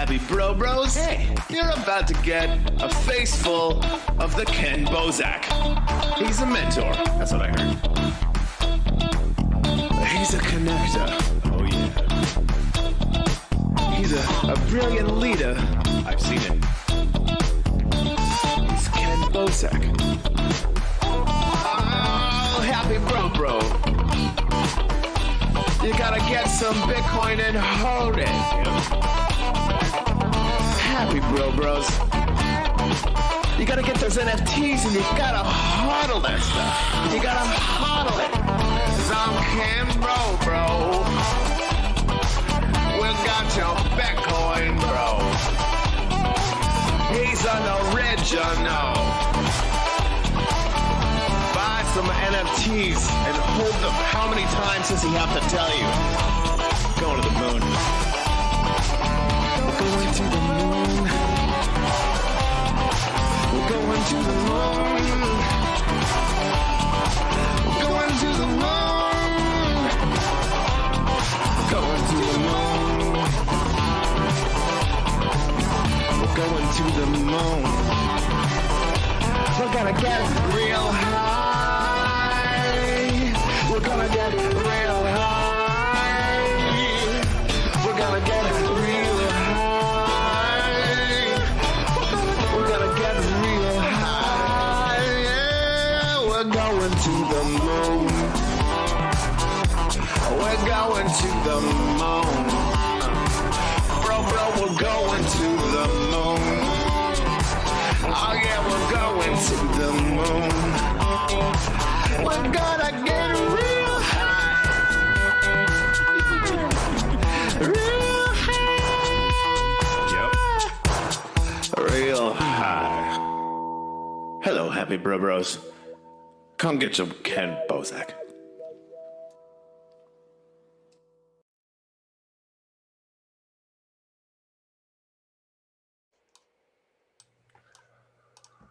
happy bros. Hey, you're about to get a face full of the Kenn Bosak. He's a mentor. That's what I heard. He's a connector. Oh yeah. He's a brilliant leader. I've seen it. He's Kenn Bosak. Oh, happy bro. You gotta get some Bitcoin and hold it. Happy bros. You gotta get those NFTs and you gotta hodl that stuff. You gotta hodl it. Some Kenn bro. We got your Bitcoin, bro. He's an original. Buy some NFTs and hold them. How many times does he have to tell you? Going to the moon. We're going to the moon. We're going to the moon. We're going to the moon. We're going to the moon. We're going to the moon. We're gonna get real high. We're gonna get real high. We're gonna get real high. We're gonna get real high. Yeah, we're going to the moon. We're going to the moon. Bro, we're going to the moon. Oh yeah, we're going to the moon. We're gonna get real high. Real high. Yep. Real high. Hello, happy bros. Come get some Kenn Bosak.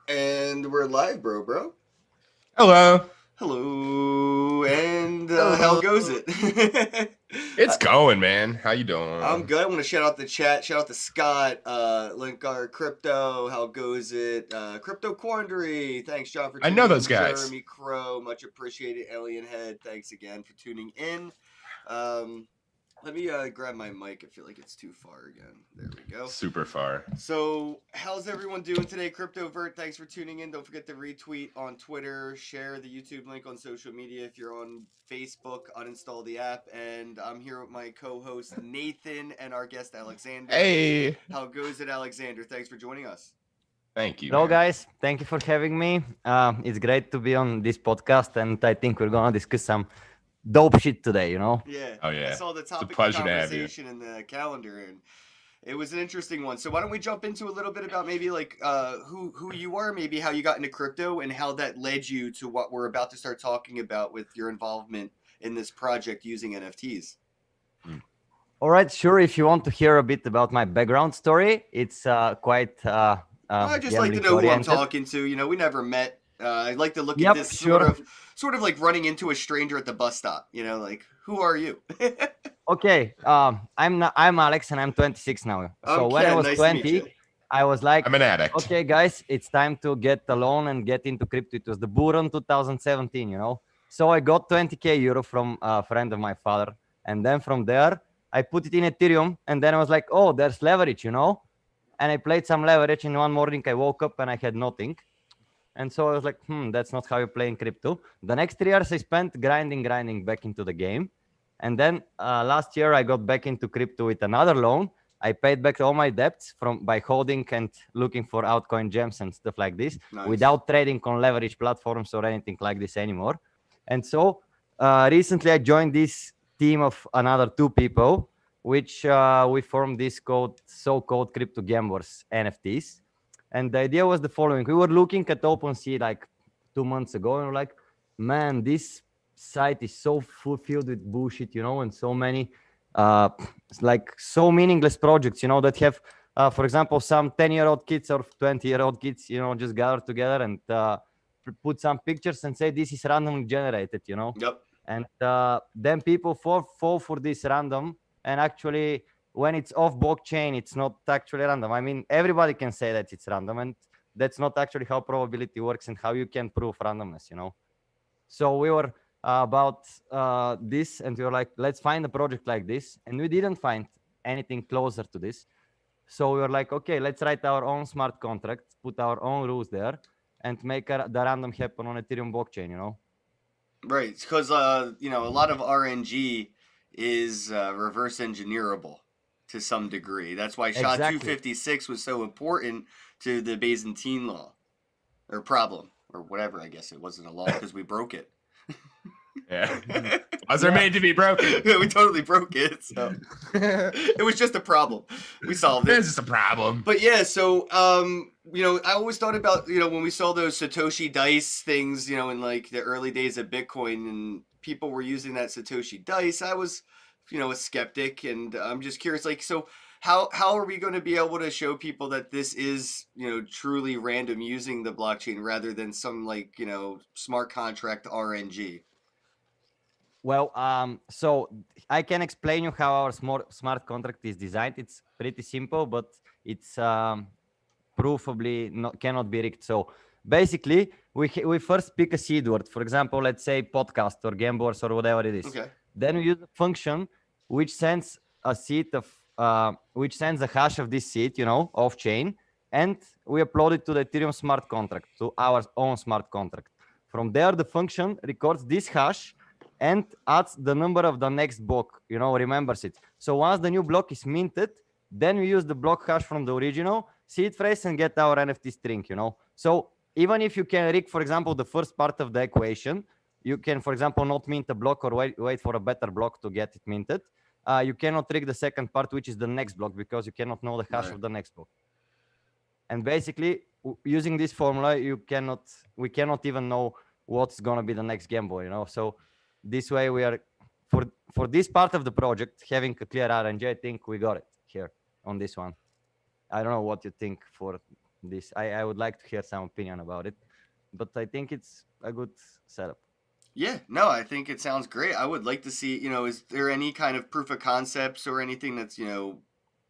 And we're live, bro. Hello. Hello. And how goes it? It's going, man. How you doing? I'm good. I want to shout out the chat. Shout out to Scott, Linkar Crypto. How goes it? Crypto Quandary. Thanks, John, for tuning I know those in. guys. Jeremy Crow. Much appreciated. Alien Head. Thanks again for tuning in. Let me grab my mic. I feel like it's too far again. There we go. Super far. So, how's everyone doing today? CryptoVert, thanks for tuning in. Don't forget to retweet on Twitter, share the YouTube link on social media. If you're on Facebook, uninstall the app. And I'm here with my co-host Nathan and our guest Alexander. Hey. How goes it, Alexander? Thanks for joining us. Thank you. Hello, man. guys. Thank you for having me. It's great to be on this podcast, and I think we're gonna discuss some dope shit today, you know? Yeah. Oh, yeah. I saw the topic of pleasure to have you. conversation in the calendar, and it was an interesting one. So why don't we jump into a little bit about maybe like who you are, maybe how you got into crypto, and how that led you to what we're about to start talking about with your involvement in this project using NFTs. All right, sure. If you want to hear a bit about my background story, it's quite I just like to know who I'm talking to. You know, we never met. I'd like to look at this sort of like running into a stranger at the bus stop. You know, like, who are you? Okay, I'm Alex, and I'm 26 now. So when I was nice 20, I was like, I'm an addict. okay, guys, it's time to get a loan and get into crypto. It was the Buran 2017, you know. So I got 20k euro from a friend of my father, and then from there I put it in Ethereum, and then I was like, oh, there's leverage, you know. And I played some leverage, and one morning I woke up and I had nothing. And so I was like, that's not how you play in crypto. The next 3 years I spent grinding back into the game. And then last year I got back into crypto with another loan. I paid back all my debts by holding and looking for altcoin gems and stuff like this, without trading on leverage platforms or anything like this anymore. And so recently I joined this team of another 2 people, which we formed this so-called crypto gamblers NFTs. And the idea was the following. We were looking at OpenSea like 2 months ago, and we're like, man, this site is so filled with bullshit, you know, and so many like so meaningless projects, you know, that have, for example, some 10-year-old kids or 20-year-old kids, you know, just gather together and put some pictures and say this is randomly generated, you know. Yep. And then people fall for this random and actually when it's off blockchain, it's not actually random. I mean, everybody can say that it's random, and that's not actually how probability works and how you can prove randomness, you know. So we were about this, and we were like, let's find a project like this, and we didn't find anything closer to this. So we were like, okay, let's write our own smart contract, put our own rules there, and make the random happen on Ethereum blockchain, you know. Right, because you know, a lot of RNG is reverse engineerable to some degree. That's why SHA Exactly. 256 was so important to the Byzantine law or problem or whatever. I guess it wasn't a law because we broke it. Yeah. Laws are made to be broken. Yeah, we totally broke it. So it was just a problem. We solved it. This is a problem. But yeah, so you know, I always thought about, you know, when we saw those Satoshi dice things, you know, in like the early days of Bitcoin, and people were using that Satoshi dice, I was, you know, a skeptic, and I'm just curious, like, so how are we going to be able to show people that this is, you know, truly random using the blockchain rather than some, like, you know, smart contract RNG? Well, so I can explain you how our smart contract is designed. It's pretty simple, but it's proofably cannot be rigged. So basically, we first pick a seed word. For example, let's say podcast or Gamblers or whatever it is. Okay. Then we use a function which sends a seed of which sends a hash of this seed, you know, off chain, and we upload it to the Ethereum smart contract, to our own smart contract. From there, the function records this hash and adds the number of the next block, you know, remembers it. So once the new block is minted, then we use the block hash from the original seed phrase and get our NFT string, you know. So even if you can rig, for example, the first part of the equation, you can, for example, not mint a block or wait for a better block to get it minted. You cannot rig the second part, which is the next block, because you cannot know the hash of the next block. And basically, using this formula, we cannot even know what's going to be the next gamble, you know. So this way we are, for this part of the project, having a clear RNG, I think we got it here on this one. I don't know what you think for this. I would like to hear some opinion about it, but I think it's a good setup. Yeah, no, I think it sounds great. I would like to see, you know, is there any kind of proof of concepts or anything that's, you know,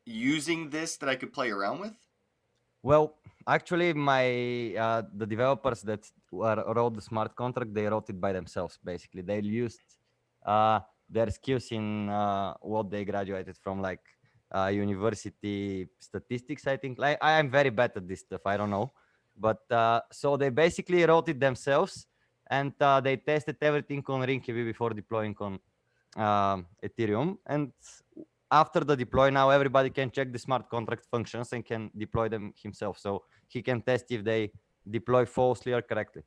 using this that I could play around with? Well, actually, the developers that wrote the smart contract, they wrote it by themselves. Basically, they used their skills in what they graduated from, like university statistics. I think, like, I am very bad at this stuff. I don't know, but so they basically wrote it themselves, and they tested everything on Rinkivi before deploying on Ethereum. And after the deploy, now everybody can check the smart contract functions and can deploy them himself. So he can test if they deploy falsely or correctly.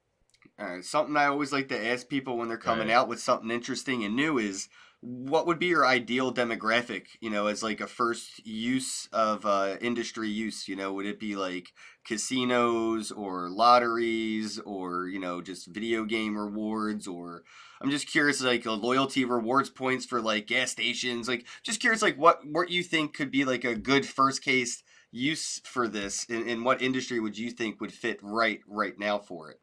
Something I always like to ask people when they're coming out with something interesting and new is, what would be your ideal demographic, you know, as like a first use of industry use? You know, would it be like casinos or lotteries or, you know, just video game rewards? Or I'm just curious, like loyalty rewards points for like gas stations. Like, just curious, like what you think could be like a good first case use for this, and what industry would you think would fit right now for it?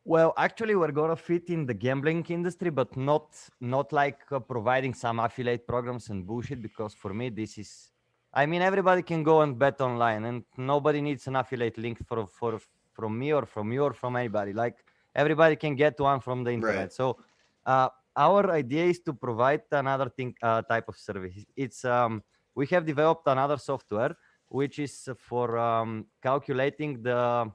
Well, actually, we're gonna fit in the gambling industry, but not like providing some affiliate programs and bullshit. Because for me, this is, I mean, everybody can go and bet online, and nobody needs an affiliate link from me or from you or from anybody. Like, everybody can get one from the internet. Right. So our idea is to provide another type of service. It's we have developed another software which is for calculating the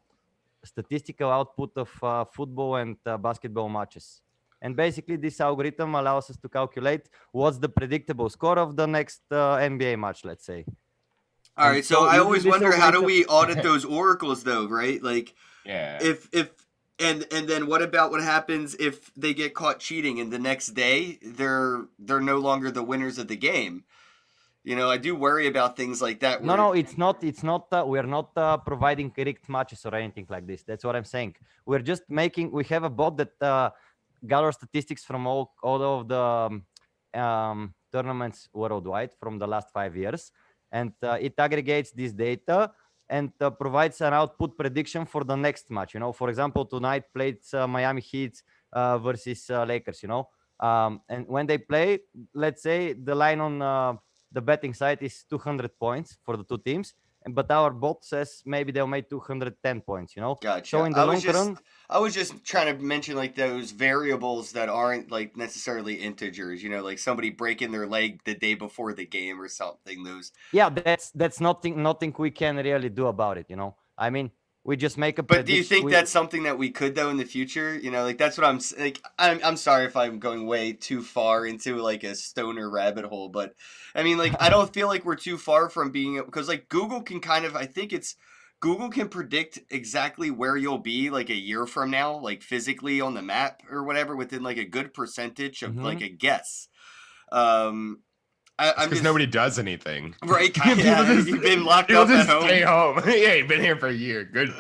statistical output of football and basketball matches. And basically, this algorithm allows us to calculate what's the predictable score of the next NBA match, let's say. All right, so I always wonder, how do we audit those oracles, though, right? Like, yeah. And then what about what happens if they get caught cheating and the next day they're no longer the winners of the game? You know, I do worry about things like that. No, it's not. We're not providing rigged matches or anything like this. That's what I'm saying. We're just we have a bot that gathers statistics from all of the tournaments worldwide from the last 5 years, and it aggregates this data and provides an output prediction for the next match. You know, for example, tonight played Miami Heat versus Lakers. You know, and when they play, let's say the line on the betting site is 200 points for the two teams, but our bot says maybe they'll make 210 points, Gotcha. So in the long run, I was just trying to mention like those variables that aren't like necessarily integers. Like somebody breaking their leg the day before the game or something. Those. Yeah, that's nothing we can really do about it. I mean, we just make a But do you prediction. think that's something that we could though in the future? Like that's what I'm sorry if I'm going way too far into like a stoner rabbit hole, but I mean like I don't feel like we're too far from being, because like Google can Google can predict exactly where you'll be like a year from now, like physically on the map or whatever, within like a good percentage of like a guess. Because nobody does anything. Right. You've been locked up at home. Stay home. Yeah, you've been here for a year. Good.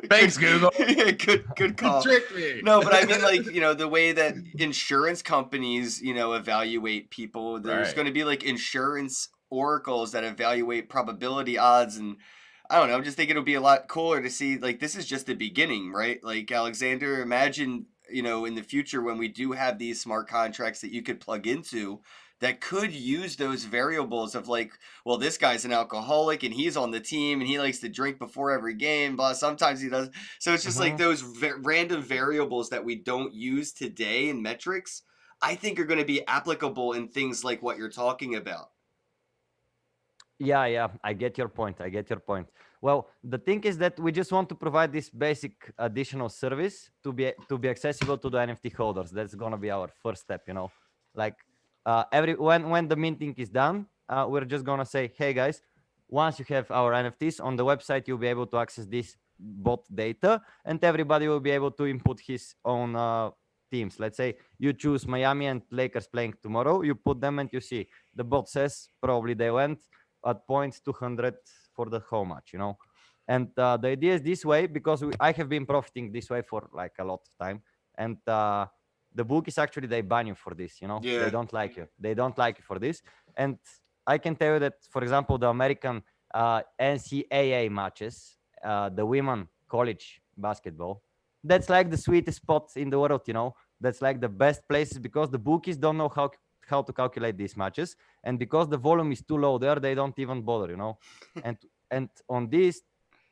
Thanks, Google. Good call. You tricked me. No, but I mean, like, the way that insurance companies, evaluate people, there's going to be like insurance oracles that evaluate probability odds. And I don't know, I just think it'll be a lot cooler to see, like, this is just the beginning, right? Like, Alexander, imagine, in the future when we do have these smart contracts that you could plug into that could use those variables of like, well, this guy's an alcoholic and he's on the team and he likes to drink before every game, but sometimes he does. So it's just like those random variables that we don't use today in metrics, I think are going to be applicable in things like what you're talking about. Yeah, I get your point. Well, the thing is that we just want to provide this basic additional service to be accessible to the NFT holders. That's gonna be our first step, like when the minting is done, we're just gonna say, hey guys, once you have our NFTs on the website, you'll be able to access this bot data, and everybody will be able to input his own teams. Let's say you choose Miami and Lakers playing tomorrow, you put them and you see the bot says probably they went at points 200 for the whole match, and the idea is this way because I have been profiting this way for like a lot of time, and the bookies actually they ban you for this, they don't like you for this. And I can tell you that, for example, the American NCAA matches, the women college basketball, that's like the sweetest spot in the world, that's like the best places because the bookies don't know how to calculate these matches, and because the volume is too low there, they don't even bother, and on this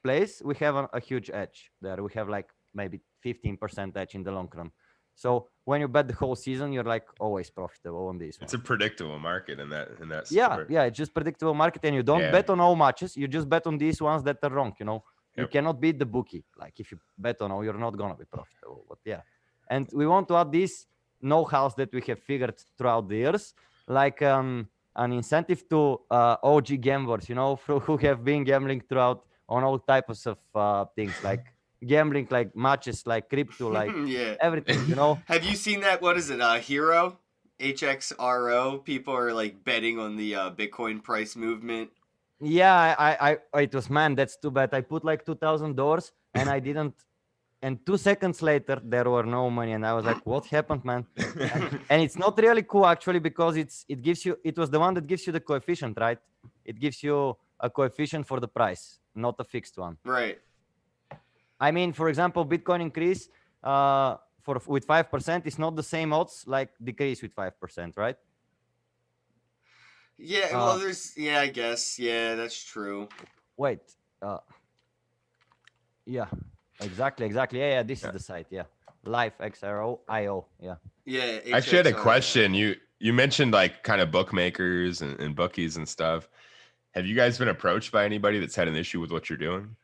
place we have a huge edge there. We have like maybe 15% edge in the long run. So when you bet the whole season, you're like always profitable on this one. It's a predictable market in that sport. Yeah, it's just predictable market, and you don't bet on all matches. You just bet on these ones that are wrong, You cannot beat the bookie. Like if you bet on all, you're not gonna be profitable. But yeah, and we want to add these know-hows that we have figured throughout the years, like an incentive to OG gamblers, who have been gambling throughout on all types of things, like gambling, like matches, like crypto, like everything, Have you seen that? What is it? Hero, HXRO. People are like betting on the Bitcoin price movement. Yeah, I it was, man, that's too bad. I put like $2,000 and I didn't. And 2 seconds later, there were no money, and I was like, "What happened, man?" And it's not really cool actually, because it was the one that gives you the coefficient, right? It gives you a coefficient for the price, not a fixed one. Right. I mean, for example, Bitcoin increase with 5% is not the same odds like decrease with 5%, right? Yeah. Well, I guess. Yeah, that's true. Wait. Yeah. Exactly. Yeah, this is the site. Yeah, Live XRO.io. Yeah. Yeah. I actually had a question. You mentioned like kind of bookmakers and bookies and stuff. Have you guys been approached by anybody that's had an issue with what you're doing?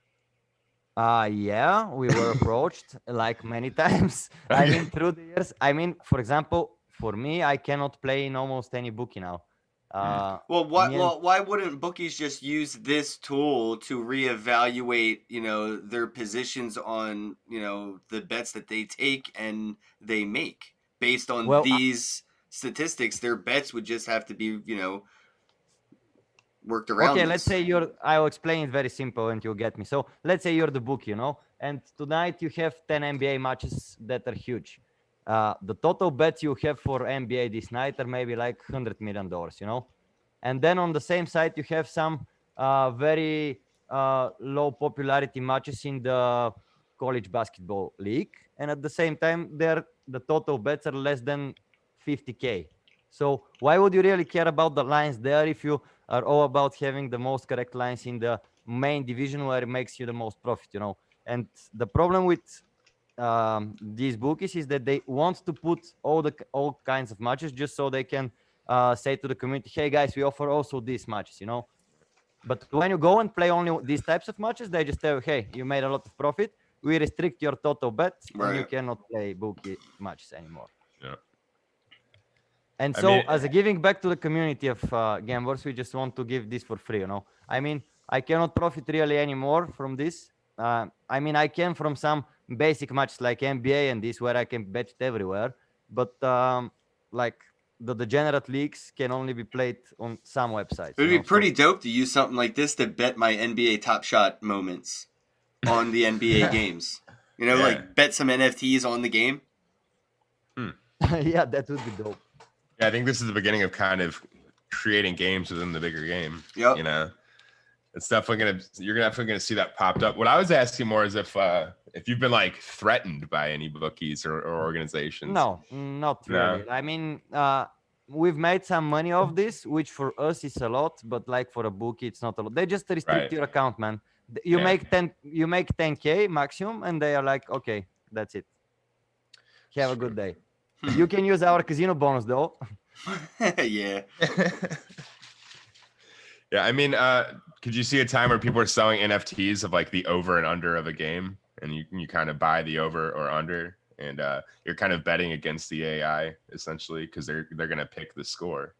Yeah, we were approached like many times. I mean, through the years. I mean, for example, for me, I cannot play in almost any bookie now. Why wouldn't bookies just use this tool to reevaluate, their positions on, the bets that they take and they make based on these statistics? Their bets would just have to be, worked around. Okay, let's say I'll explain it very simple and you'll get me. So let's say you're the book, and tonight you have 10 NBA matches that are huge. The total bets you have for NBA this night are maybe like $100 million, and then on the same side you have some very low popularity matches in the college basketball league, and at the same time the total bets are less than 50K. So why would you really care about the lines there if you are all about having the most correct lines in the main division where it makes you the most profit, you know? And the problem with these bookies is that they want to put all kinds of matches just so they can say to the community, hey guys, we offer also these matches, you know? But when you go and play only these types of matches, they just tell you, hey, you made a lot of profit. We restrict your total bet and you Right. cannot play bookie matches anymore. Yeah. And I so, mean, as a giving back to the community of gamblers, we just want to give this for free, you know? I mean, I cannot profit really anymore from this. I mean, I can from some basic matches like NBA and this where I can bet it everywhere. But like the degenerate leagues can only be played on some websites. It would You be know? pretty dope to use something like this to bet my NBA Top Shot moments on the NBA games. You know, Yeah. like bet some NFTs on the game. Yeah, that would be dope. Yeah, I think this is the beginning of kind of creating games within the bigger game. Yep. You know, it's definitely you're definitely gonna see that popped up. What I was asking more is if you've been like threatened by any bookies or organizations. No, not No? really. I mean, we've made some money off this, which for us is a lot, but like for a bookie, it's not a lot. They just restrict Right. your account, man. You Yeah. make 10K maximum, and they are like, okay, that's it. Have a good day. You can use our casino bonus though. Yeah. Yeah, I mean, could you see a time where people are selling NFTs of like the over and under of a game, and you kind of buy the over or under, and you're kind of betting against the AI essentially because they're gonna pick the score.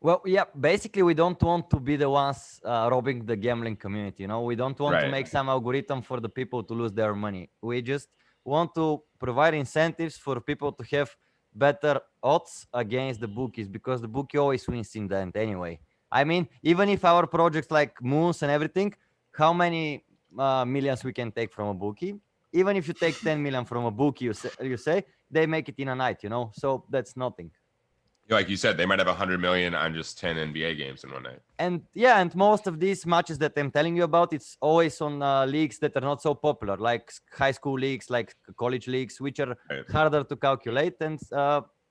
Well, yeah, basically, we don't want to be the ones robbing the gambling community. You know, we don't want to Right. make some algorithm for the people to lose their money. We just want to provide incentives for people to have better odds against the bookies because the bookie always wins in the end anyway. I mean, even if our projects like Moons and everything, how many millions we can take from a bookie? Even if you take 10 million from a bookie, you say they make it in a night, you know, so that's nothing. Like you said, they might have 100 million on just 10 NBA games in one night. And yeah, and most of these matches that I'm telling you about, it's always on leagues that are not so popular, like high school leagues, like college leagues, which are Right. harder to calculate. And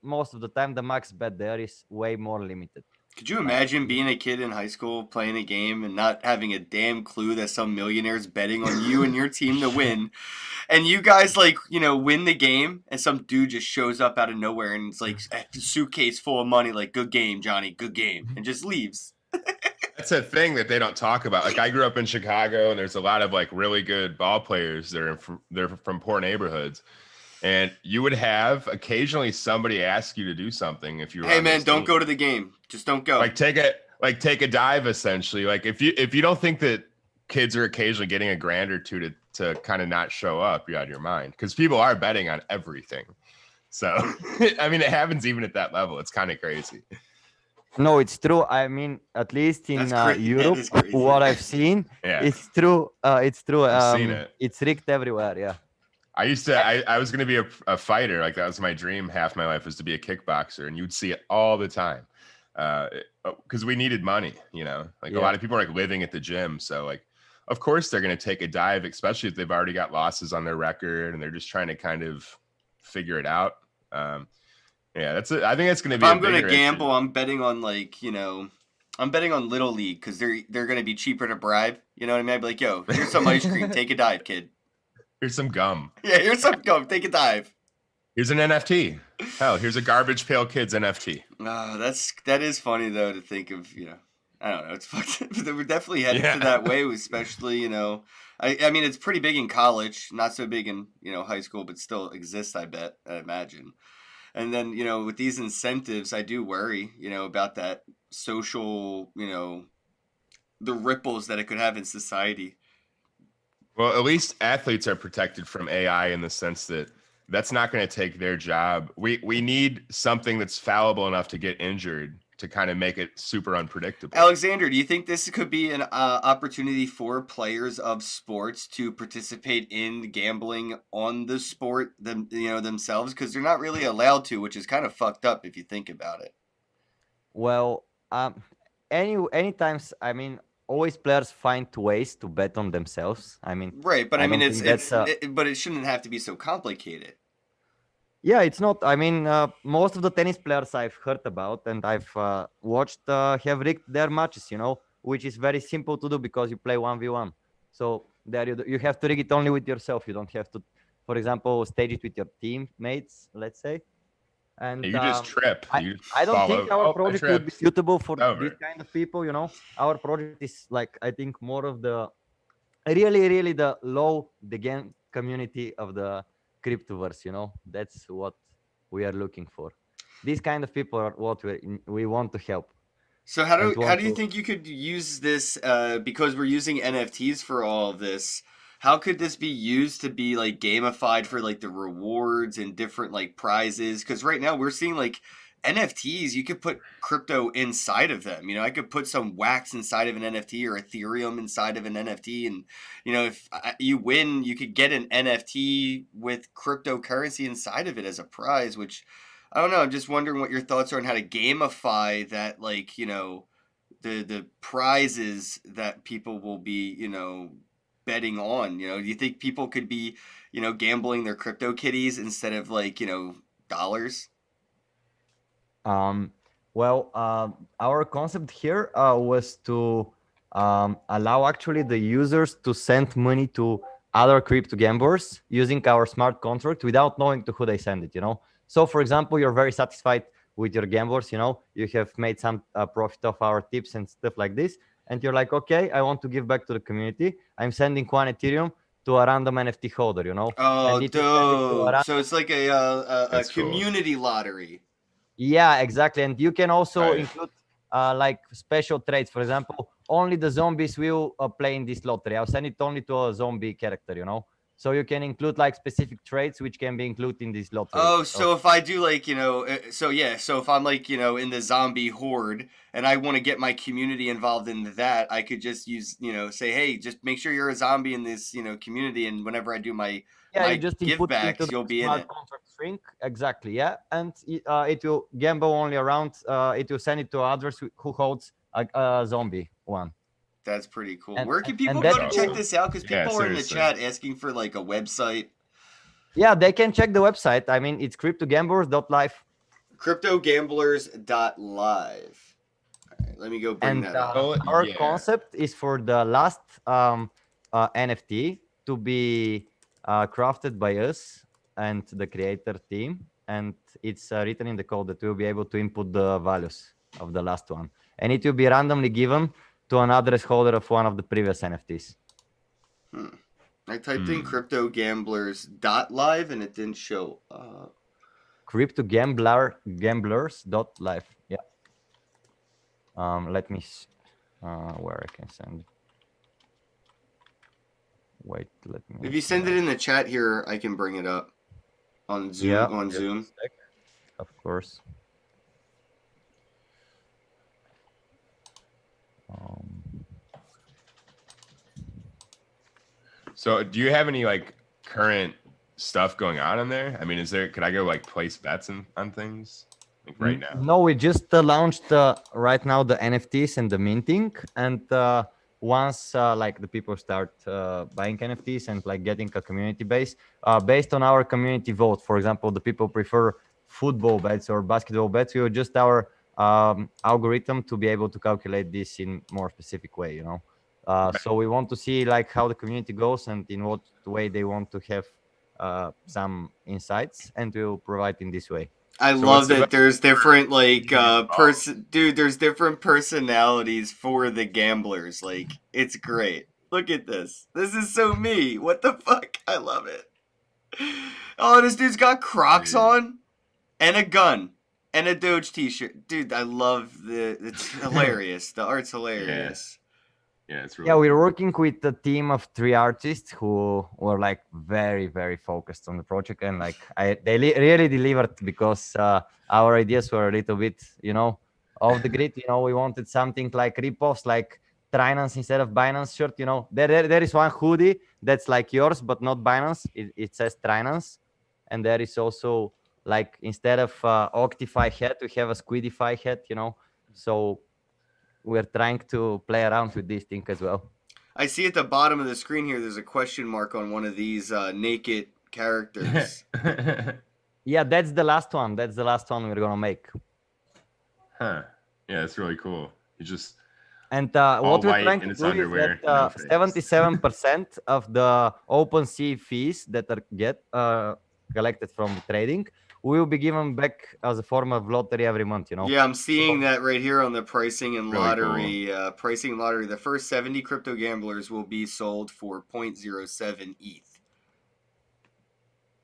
most of the time, the max bet there is way more limited. Could you imagine being a kid in high school playing a game and not having a damn clue that some millionaire's betting on you and your team to win? And you guys, like, you know, win the game, and some dude just shows up out of nowhere and it's like a suitcase full of money, like, good game, Johnny, good game, and just leaves. That's a thing that they don't talk about. Like I grew up in Chicago, and there's a lot of like really good ball players. They're from poor neighborhoods, and you would have occasionally somebody ask you to do something if you were Hey, on man, this don't team. go to the game. Just don't go. Like take a dive essentially. Like if you don't think that kids are occasionally getting $1,000 or $2 to kind of not show up, you're out of your mind because people are betting on everything. So I mean, it happens even at that level. It's kind of crazy. No, it's true. I mean, at least in That's crazy. That Europe, is crazy. what I've seen, Yeah. it's true. It's true. I've seen it. It's rigged everywhere. Yeah. I was going to be a fighter. Like that was my dream. Half my life was to be a kickboxer, and you'd see it all the time. Because we needed money, you know, like a lot of people are like living at the gym. So like, of course they're going to take a dive, especially if they've already got losses on their record and they're just trying to kind of figure it out. Yeah, that's it. I think that's going to If be. I'm going to gamble, I'm betting on, like, you know, I'm betting on Little League because they're going to be cheaper to bribe. You know what I mean? I'd be like, yo, here's some ice cream. Take a dive, kid. Here's some gum. Yeah, here's some gum. Take a dive. Here's an NFT. Hell, here's a Garbage Pail Kids NFT. That is funny though to think of. You know, I don't know. It's fucked. We're definitely headed to that way, especially, you know. I mean, it's pretty big in college, not so big in, you know, high school, but still exists. I imagine. And then, you know, with these incentives, I do worry, you know, about that social, you know, the ripples that it could have in society. Well, at least athletes are protected from AI in the sense that that's not going to take their job. We need something that's fallible enough to get injured to kind of make it super unpredictable. Alexander, do you think this could be an opportunity for players of sports to participate in gambling on the sport themselves? Because they're not really allowed to, which is kind of fucked up if you think about it. Well, any times, I mean, always players find ways to bet on themselves. I mean, right, but I mean, don't think but it shouldn't have to be so complicated. Yeah, it's not. I mean, most of the tennis players I've heard about and I've watched have rigged their matches, which is very simple to do because you play 1v1. So there you have to rig it only with yourself. You don't have to, for example, stage it with your teammates, let's say. And You just trip. I, You just I don't fall think over. our Oh, I project would be tripped. suitable for this Over. kind of people. Our project is like, I think, more of the really the low the game community of the cryptoverse. That's what we are looking for. These kind of people are what we want to help So and how want do you to. think you could use this because we're using NFTs for all of this? How could this be used to be like gamified for like the rewards and different like prizes? Because right now we're seeing like NFTs, you could put crypto inside of them. I could put some wax inside of an NFT or Ethereum inside of an NFT, and if you win, you could get an NFT with cryptocurrency inside of it as a prize, which I don't know. I'm just wondering what your thoughts are on how to gamify that, like, the prizes that people will be, betting on. Do you think people could be, gambling their crypto kitties instead of like, dollars? um well our concept here was to allow actually the users to send money to other crypto gamblers using our smart contract without knowing to who they send it. So for example, you're very satisfied with your gamblers, you have made some profit of our tips and stuff like this, and you're like, okay, I want to give back to the community. I'm sending 1 Ethereum to a random NFT holder. Oh, And it will send it to a dope. So random. it's like a That's cool. community lottery. Yeah, exactly. And you can also Right. include like special traits. For example, only the zombies will play in this lottery. I'll send it only to a zombie character. So you can include like specific traits which can be included in this lottery. Oh, so if I do like, so yeah, so if I'm like, in the zombie horde and I want to get my community involved in that, I could just use, say, hey, just make sure you're a zombie in this, community, and whenever I do my Yeah, you my just give input it into backs, the you'll be in smart it. contract string. Exactly. Yeah. And it will gamble only around, it will send it to others who holds a zombie one. That's pretty cool. And, Where and, can and people That's go that to check awesome. will. this out? Because Yeah, people are in the seriously. chat asking for like a website. Yeah, they can check the website. I mean, it's cryptogamblers.live. CryptoGamblers.live. All right, let me go bring And that up. Oh, our yeah. concept is for the last NFT to be crafted by us and the creator team. And it's written in the code that we'll be able to input the values of the last one. And it will be randomly given to an address holder of one of the previous NFTs. I typed in CryptoGamblers.live and it didn't show up. Gamblers.live. Yeah. Let me where I can send. Wait, let me. If you send it in the chat here, I can bring it up on Zoom. Yeah, on just a Zoom. sec. Of course. So, do you have any like current stuff going on in there? I mean, could I go like place bets on things like right now? No, we just launched right now the NFTs and the minting, and once like the people start buying NFTs and like getting a community base based on our community vote. For example, the people prefer football bets or basketball bets. We adjust our algorithm to be able to calculate this in more specific way. So we want to see like how the community goes and in what way they want to have some insights, and we'll provide in this way. I So love what's the that best there's different like involved? dude, there's different personalities for the gamblers. Like, it's great. Look at this. This is so me. What the fuck? I love it. Oh, this dude's got Crocs Dude. on and a gun and a Doge t-shirt. Dude, I love it's hilarious. The art's hilarious. Yeah, it's really Yeah, we're cool. working with a team of 3 artists who were like very, very focused on the project, and like really delivered because our ideas were a little bit, off the grid. We wanted something like ripoffs, like Trinance instead of Binance shirt. There is one hoodie that's like yours, but not Binance. It says Trinance, and there is also like instead of Octify hat, we have a Squidify hat. So we're trying to play around with this thing as well. I see at the bottom of the screen here there's a question mark on one of these naked characters. Yeah, that's the last one. That's the last one we're gonna make. Huh. Yeah, that's really cool. You just And all what we're white trying in to its do is underwear, no that face. 77% of the OpenSea fees that are collected from trading will be given back as a form of lottery every month. Yeah, I'm seeing So- that right here on the pricing and Really lottery. Pricing and lottery. The first 70 crypto gamblers will be sold for 0.07 ETH.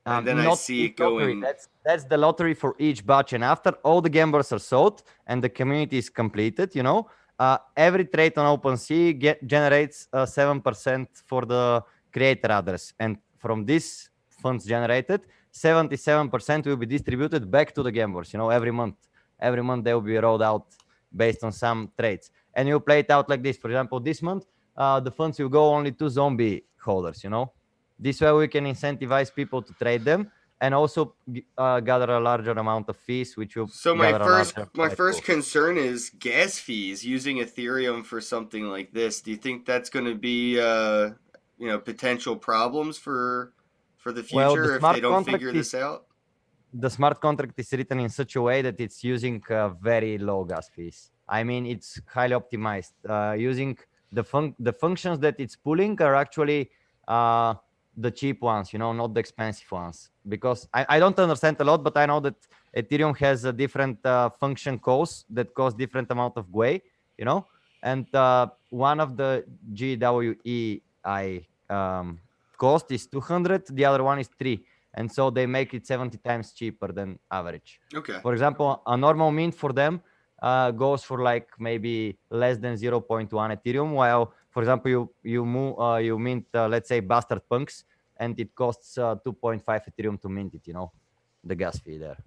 And then I not see it each lottery. going. That's the lottery for each batch. And after all the gamblers are sold and the community is completed, every trade on OpenSea generates 7% for the creator address. And from this funds generated, 77% will be distributed back to the gamblers, every month. Every month they will be rolled out based on some trades. And you play it out like this. For example, this month, the funds will go only to zombie holders, This way we can incentivize people to trade them and also gather a larger amount of fees, which will So my gather a first larger my prize first pool. concern is gas fees using Ethereum for something like this. Do you think that's going to be potential problems for the Well, future if they don't figure this out? the smart contract is written in such a way that it's using very low gas fees. I mean, it's highly optimized. Using the functions that it's pulling are actually the cheap ones, not the expensive ones. Because I don't understand a lot, but I know that Ethereum has a different function calls that cost different amount of GUI, and one of the GWEI cost is 200, the other one is 3. And so they make it 70 times cheaper than average. Okay. For example, a normal mint for them goes for like maybe less than 0.1 Ethereum, while, for example, you mint, let's say, Bastard Punks, and it costs 2.5 Ethereum to mint it, the gas fee there.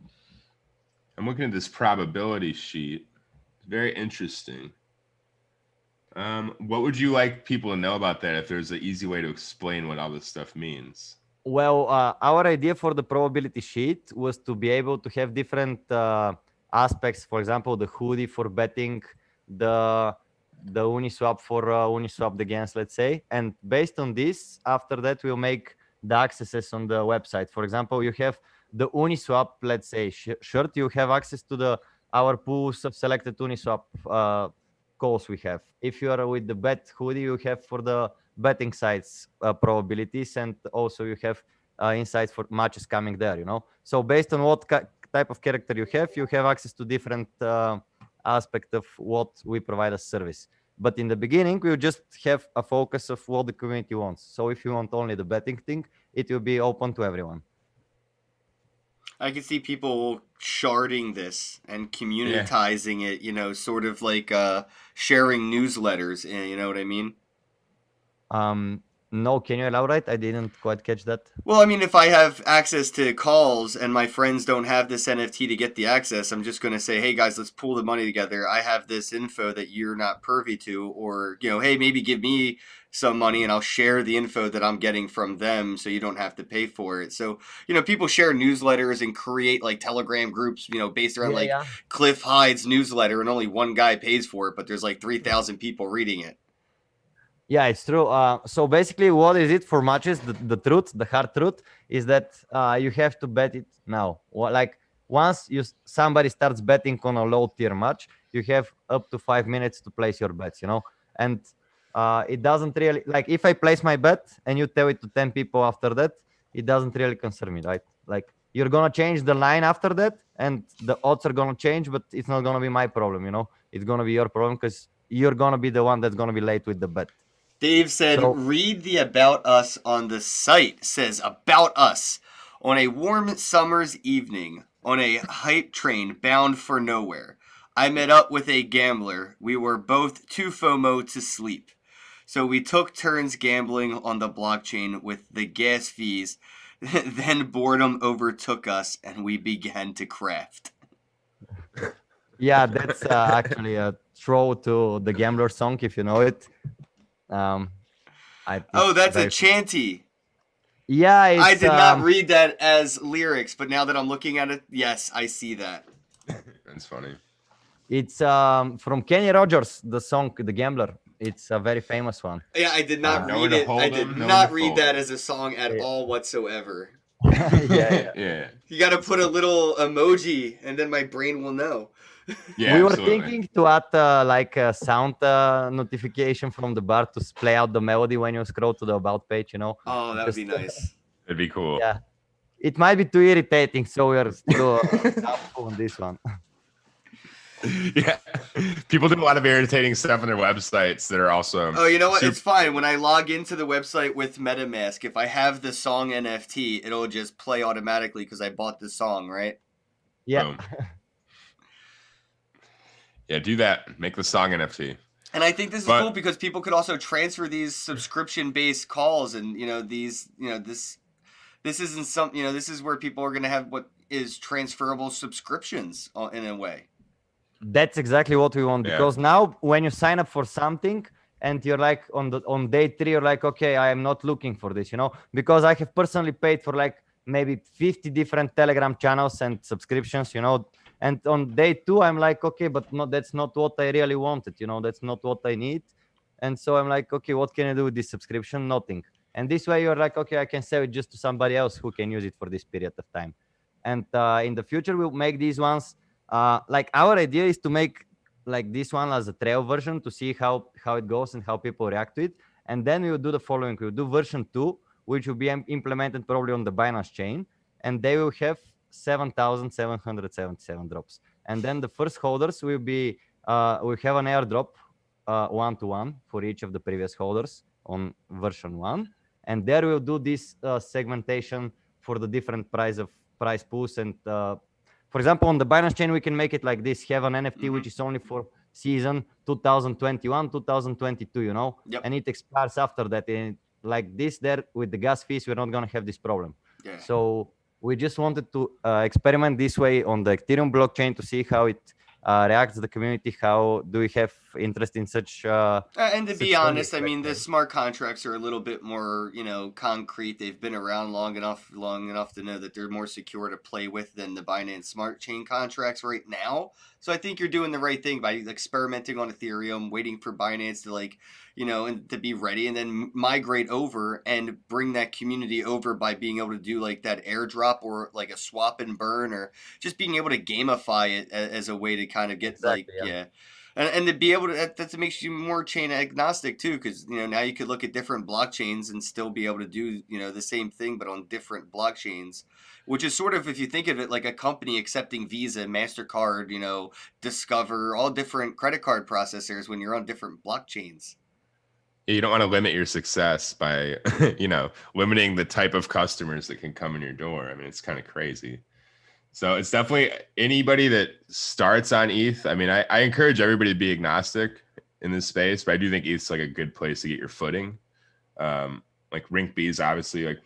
I'm looking at this probability sheet. It's very interesting. What would you like people to know about that if there's an easy way to explain what all this stuff means? Well, our idea for the probability sheet was to be able to have different aspects. For example, the hoodie for betting, the Uniswap for Uniswap against, let's say. And based on this, after that, we'll make the accesses on the website. For example, you have the Uniswap, let's say, shirt. You have access to our pools of selected Uniswap calls we have. If you are with the bet hoodie, you have for the betting sites probabilities, and also you have insights for matches coming there, So based on what type of character you have access to different aspect of what we provide as service. But in the beginning, we just have a focus of what the community wants. So if you want only the betting thing, it will be open to everyone. I can see people sharding this and communitizing it, sort of like sharing newsletters, you know what I mean? No, can you elaborate? I didn't quite catch that. Well, I mean, if I have access to calls and my friends don't have this NFT to get the access, I'm just going to say, hey, guys, let's pool the money together. I have this info that you're not privy to, or, hey, maybe give me some money and I'll share the info that I'm getting from them so you don't have to pay for it. So, people share newsletters and create like Telegram groups, based around Cliff Hyde's newsletter, and only one guy pays for it, but there's like 3,000 people reading it. Yeah, it's true. So basically, what is it for matches? The truth, the hard truth, is that you have to bet it now. Like once somebody starts betting on a low tier match, you have up to 5 minutes to place your bets. And it doesn't really, like, if I place my bet and you tell it to 10 people after that, it doesn't really concern me, right? Like, you're gonna change the line after that, and the odds are gonna change, but it's not gonna be my problem. It's gonna be your problem because you're gonna be the one that's gonna be late with the bet. Dave said, read the About Us on the site. Says, About Us. On a warm summer's evening, on a hype train bound for nowhere, I met up with a gambler. We were both too FOMO to sleep. So we took turns gambling on the blockchain with the gas fees. Then boredom overtook us and we began to craft. Yeah, that's actually a throw to the Gambler song, if you know it. That's a chanty. Yeah, I did not read that as lyrics, but now that I'm looking at it, yes, I see that. That's funny. It's from Kenny Rogers, the song "The Gambler." It's a very famous one. Yeah, I did not read it. I did not read that as a song at all whatsoever. Yeah. Yeah. You got to put a little emoji, and then my brain will know. Yeah. We were absolutely. thinking to add like a sound notification from the bar to play out the melody when you scroll to the about page, you know. Oh, that would be Just- nice. It'd be cool. Yeah. It might be too irritating, so we are still doubtful on this one. Yeah. People do a lot of irritating stuff on their websites that are also. Oh, you know what? super- It's fine. When I log into the website with MetaMask, if I have the song NFT, it'll just play automatically because I bought the song, right? Yeah. Boom. Yeah, do that. Make the song NFT. And I think this is But- cool because people could also transfer these subscription-based calls, and this isn't some, this is where people are going to have what is transferable subscriptions in a way. That's exactly what we want, Yeah. because now when you sign up for something and you're like on day 3, you're like, okay, I am not looking for this, because I have personally paid for like maybe 50 different Telegram channels and subscriptions, and on day 2 I'm like, okay, but no, that's not what I really wanted, that's not what I need. And so I'm like, okay, what can I do with this subscription? Nothing. And this way you're like, okay, I can sell it just to somebody else who can use it for this period of time. And in the future we'll make these ones like our idea is to make like this one as a trial version to see how it goes and how people react to it. And then we will do the following. We'll do version 2, which will be implemented probably on the Binance chain, and they will have 7,777 drops. And then the first holders will be will have an airdrop 1-to-1 for each of the previous holders on version 1. And there we'll do this segmentation for the different price pools. And for example, on the Binance chain, we can make it like this: have an NFT which is only for season 2021, 2022, Yep. and it expires after that. And like this, there with the gas fees, we're not gonna have this problem. Yeah. So we just wanted to experiment this way on the Ethereum blockchain to see how it reacts to the community. How do we have interest in such? And to be such honest, I things, mean, the right? smart contracts are a little bit more, concrete. They've been around long enough to know that they're more secure to play with than the Binance Smart Chain contracts right now. So I think you're doing the right thing by experimenting on Ethereum, waiting for Binance to and to be ready, and then migrate over and bring that community over by being able to do like that airdrop or like a swap and burn, or just being able to gamify it as a way to kind of get Exactly, like, yeah. And to be able to, that makes you more chain agnostic too, because now you could look at different blockchains and still be able to do the same thing but on different blockchains, which is sort of, if you think of it like a company accepting Visa, MasterCard, Discover, all different credit card processors when you're on different blockchains. You don't want to limit your success by, limiting the type of customers that can come in your door. I mean, it's kind of crazy. So it's definitely anybody that starts on ETH. I mean, I encourage everybody to be agnostic in this space, but I do think ETH's like a good place to get your footing. Like Rinkb is obviously like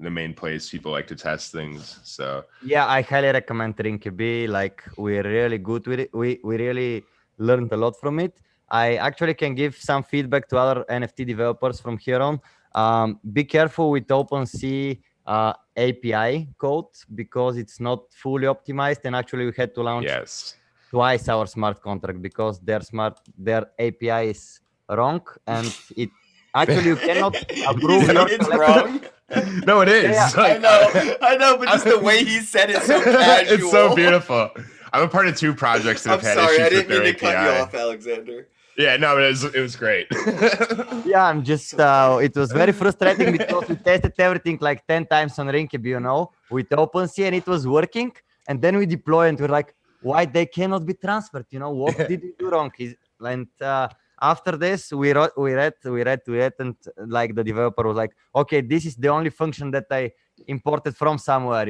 the main place people like to test things. So Yeah, I highly recommend Rinkb. Like, we're really good with it. We really learned a lot from it. I actually can give some feedback to other NFT developers from here on. Be careful with OpenSea API code, because it's not fully optimized. And actually, we had to launch yes, twice our smart contract because their API is wrong, and it actually you cannot approve your It's collection. wrong. no, it is. Yeah, Like, I know, but just the way he said it so casual. it's so beautiful. I'm a part of 2 projects that I'm have had sorry, I issues didn't with their mean to cut you API. off, Alexander. Yeah, no, it was great. Yeah, I'm just it was very frustrating because we tested everything like 10 times on Rinkb, with OpenSea, and it was working. And then we deploy and we're like, why they cannot be transferred? What did we do wrong? And after this, we read, and like the developer was like, okay, this is the only function that I imported from somewhere,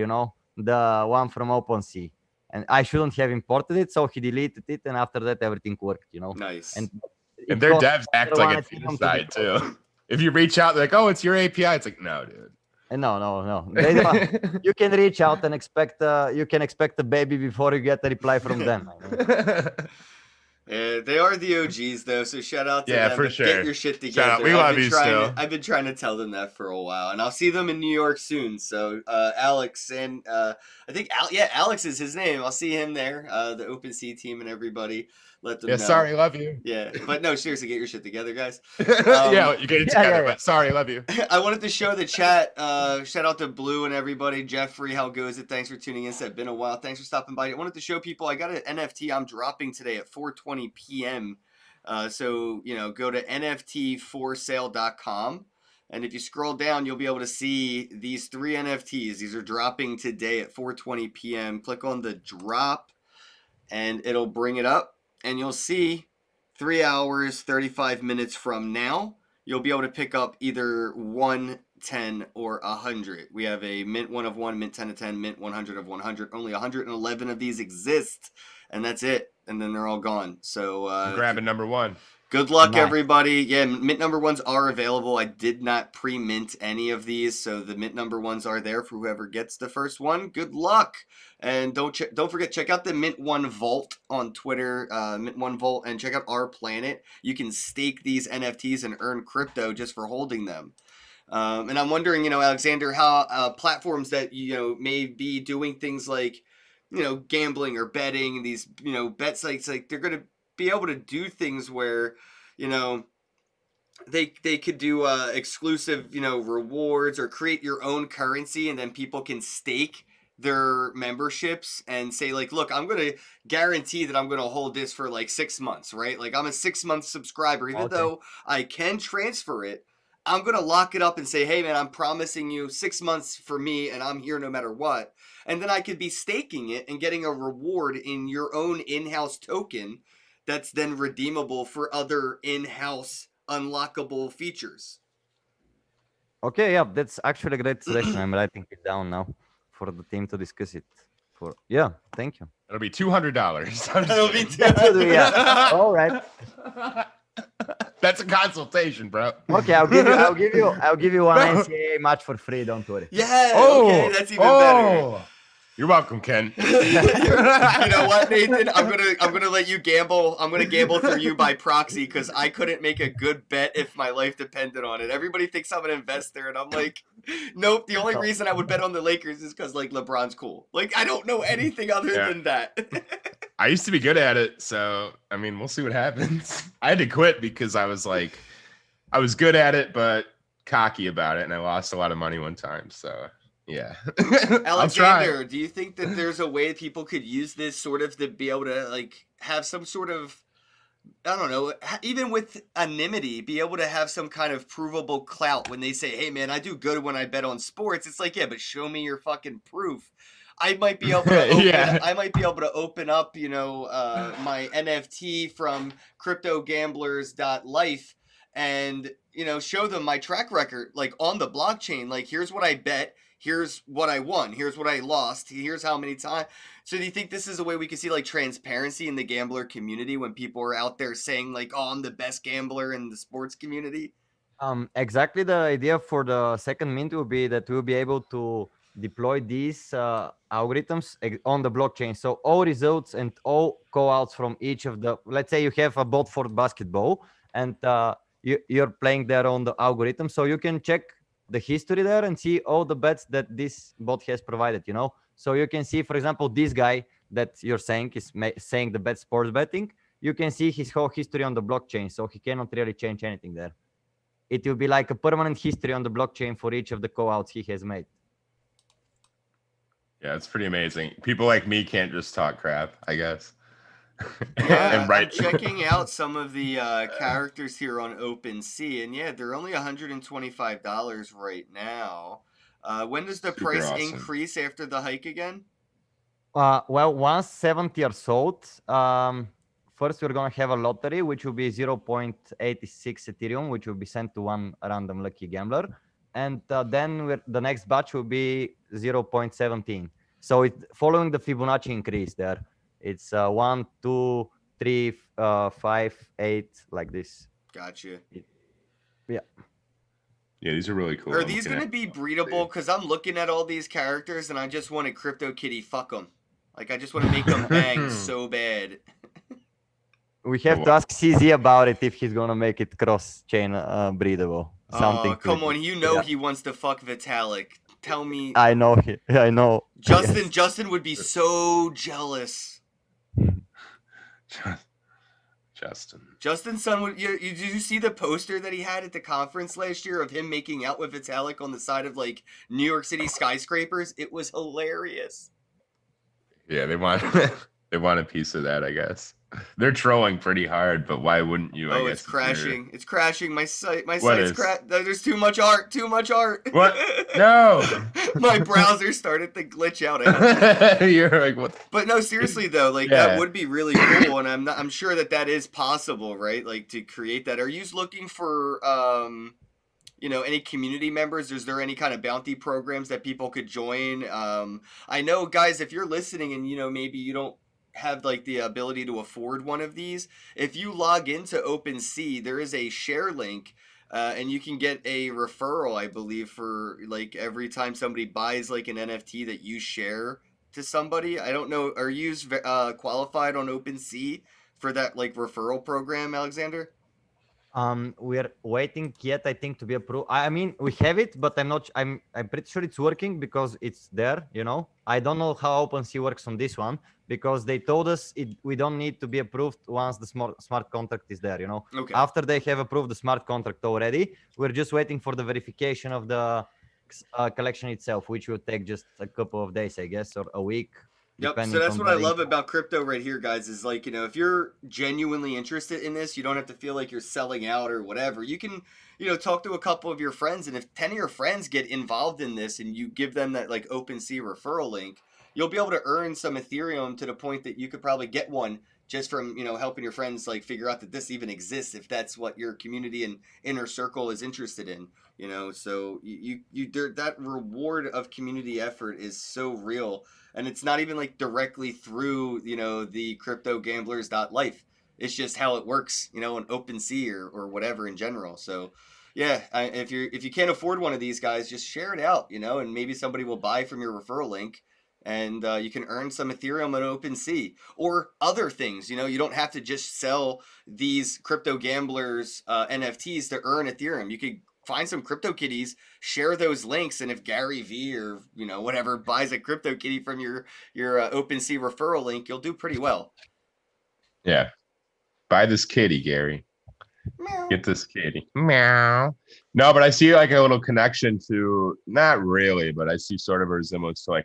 the one from OpenSea. And I shouldn't have imported it, so he deleted it, and after that, everything worked, Nice. And And their cost devs act like it's Ethereum to inside deploy. too. If you reach out, they're like, "Oh, it's your API." It's like, no, dude. No. They don't. You can reach out and expect a baby before you get a reply from them. They are the OGs though, so shout out to Yeah, them. for But sure. Get your shit together. Shout out. We love you still. I've been trying to tell them that for a while, and I'll see them in New York soon. So Alex and I think Alex is his name. I'll see him there. The OpenSea team and everybody. let them Yeah, know. sorry, love you. Yeah, but no, seriously, get your shit together, guys. Yeah, you get it together, but sorry, love you. I wanted to show the chat. Shout out to Blue and everybody. Jeffrey, how goes it? Thanks for tuning in. It's been a while. Thanks for stopping by. I wanted to show people I got an NFT I'm dropping today at 4:20 p.m. So, go to nftforsale.com. And if you scroll down, you'll be able to see these 3 NFTs. These are dropping today at 4:20 p.m. Click on the drop, and it'll bring it up. And you'll see 3 hours, 35 minutes from now, you'll be able to pick up either 1, 10, or 100. We have a mint 1 of 1, mint 10 of 10, mint 100 of 100. Only 111 of these exist, and that's it. And then they're all gone. So I'm grabbing number 1. Good luck, Nice. everybody. Yeah, mint number 1s are available. I did not pre-mint any of these, so the mint number 1s are there for whoever gets the first one. Good luck. And don't forget, check out the Mint 1 Vault on Twitter, Mint 1 Vault, and check out Our Planet. You can stake these NFTs and earn crypto just for holding them. And I'm wondering, Alexander, how platforms that, may be doing things like, gambling or betting, these, bet sites, like they're going to be able to do things where, they could do exclusive, rewards or create your own currency, and then people can stake their memberships and say, like, look, I'm going to guarantee that I'm going to hold this for like 6 months, right? Like, I'm a 6-month subscriber, even though I can transfer it. I'm going to lock it up and say, hey, man, I'm promising you 6 months for me, and I'm here no matter what. And then I could be staking it and getting a reward in your own in-house token that's then redeemable for other in-house unlockable features. Okay, yeah, that's actually a great selection. I'm writing it down now for the team to discuss it. Thank you. It'll be $200. That'll be Yeah. All right. That's a consultation, bro. Okay, I'll give you one NCAA match for free. Don't worry. Yeah. Okay, that's even better. You're welcome, Ken. You know what, Nathan? I'm gonna let you gamble. I'm gonna gamble through you by proxy because I couldn't make a good bet if my life depended on it. Everybody thinks I'm an investor, and I'm like, nope. The only reason I would bet on the Lakers is because like LeBron's cool. Like I don't know anything other than that. I used to be good at it, so I mean, we'll see what happens. I had to quit because I was good at it, but cocky about it, and I lost a lot of money one time. So. Yeah. Alexander, do you think that there's a way people could use this sort of to be able to like have some sort of, I don't know, even with anonymity, be able to have some kind of provable clout when they say, hey man, I do good when I bet on sports. It's like, yeah, but show me your fucking proof. I might be able to open up, my NFT from cryptogamblers.life and, show them my track record, like on the blockchain, like here's what I bet. Here's what I won. Here's what I lost. Here's how many times. So do you think this is a way we can see like transparency in the gambler community when people are out there saying like, oh, I'm the best gambler in the sports community? Exactly. The idea for the second mint will be that we'll be able to deploy these algorithms on the blockchain. So all results and all call-outs from each of the, let's say you have a bot for basketball and you're playing there on the algorithm. So you can check the history there and see all the bets that this bot has provided, So you can see, for example, this guy that you're saying is saying the bet sports betting. You can see his whole history on the blockchain, so he cannot really change anything there. It will be like a permanent history on the blockchain for each of the call-outs he has made. Yeah, it's pretty amazing. People like me can't just talk crap, I guess. Yeah, I'm checking out some of the characters here on OpenSea, and yeah, they're only $125 right now. When does the price increase after the hike again? Well, once 70 are sold, first we're going to have a lottery, which will be 0.86 Ethereum, which will be sent to one random lucky gambler. And then the next batch will be 0.17. So following the Fibonacci increase there. It's 1, 2, 3, 5, 8, like this. Gotcha. Yeah. Yeah, these are really cool. Are these going to be breedable? Because I'm looking at all these characters and I just want to CryptoKitty fuck them. Like, I just want to make them bang so bad. We have to ask CZ about it if he's going to make it cross-chain breedable. Oh, come on. He wants to fuck Vitalik. Tell me. I know. I know. Justin would be so jealous. Justin's son. Did you see the poster that he had at the conference last year of him making out with Vitalik on the side of like New York City skyscrapers? It was hilarious. Yeah, they want they want a piece of that, I guess. They're trolling pretty hard, but why wouldn't you? I guess it's crashing. It's crashing. My site's crashed. There's too much art. Too much art. What? No. My browser started to glitch out. You're like, what? But no, seriously though, like that would be really cool, and I'm sure that is possible, right? Like to create that. Are you looking for any community members? Is there any kind of bounty programs that people could join? I know, guys, if you're listening and maybe you don't have like the ability to afford one of these, if you log into OpenSea, there is a share link, and you can get a referral, I believe, for like every time somebody buys like an NFT that you share to somebody. I don't know, are you qualified on OpenSea for that like referral program, Alexander? We're waiting yet, I think, to be approved. I mean, we have it, but I'm pretty sure it's working because it's there. I don't know how OpenSea works on this one because they told us we don't need to be approved once the smart contract is there. Okay. After they have approved the smart contract already, we're just waiting for the verification of the collection itself, which will take just a couple of days, I guess, or a week. Yep. So that's what I love about crypto right here, guys, is like, if you're genuinely interested in this, you don't have to feel like you're selling out or whatever. You can, talk to a couple of your friends, and if 10 of your friends get involved in this and you give them that like OpenSea referral link, you'll be able to earn some Ethereum to the point that you could probably get one just from, helping your friends like figure out that this even exists, if that's what your community and inner circle is interested in, so that reward of community effort is so real. And it's not even like directly through, the cryptogamblers.life. It's just how it works, on OpenSea or whatever in general. So yeah, if you can't afford one of these guys, just share it out, and maybe somebody will buy from your referral link, and you can earn some Ethereum on OpenSea or other things. You don't have to just sell these crypto gamblers NFTs to earn Ethereum. You could find some CryptoKitties, share those links, and if Gary V or whatever buys a CryptoKitty from your OpenSea referral link, you'll do pretty well. Yeah, buy this kitty, Gary. Meow. Get this kitty. Meow. No, but I see like a little connection to, not really, but I see sort of a resemblance to like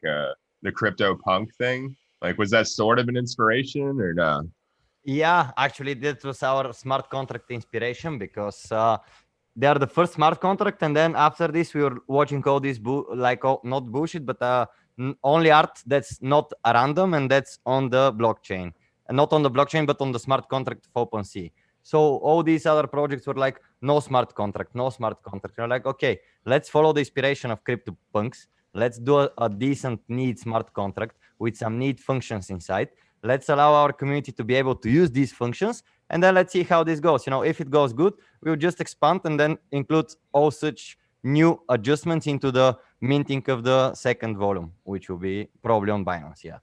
the crypto punk thing. Like, was that sort of an inspiration or no? Yeah, actually, that was our smart contract inspiration because they are the first smart contract, and then after this we were watching all this not bullshit, but only art that's not random and that's on the blockchain, and not on the blockchain but on the smart contract of OpenSea. So all these other projects were like, no smart contract. You're like, okay, let's follow the inspiration of CryptoPunks. Let's do a decent neat smart contract with some neat functions inside. Let's allow our community to be able to use these functions, and then let's see how this goes. If it goes good, we'll just expand and then include all such new adjustments into the minting of the second volume, which will be probably on Binance. Yeah,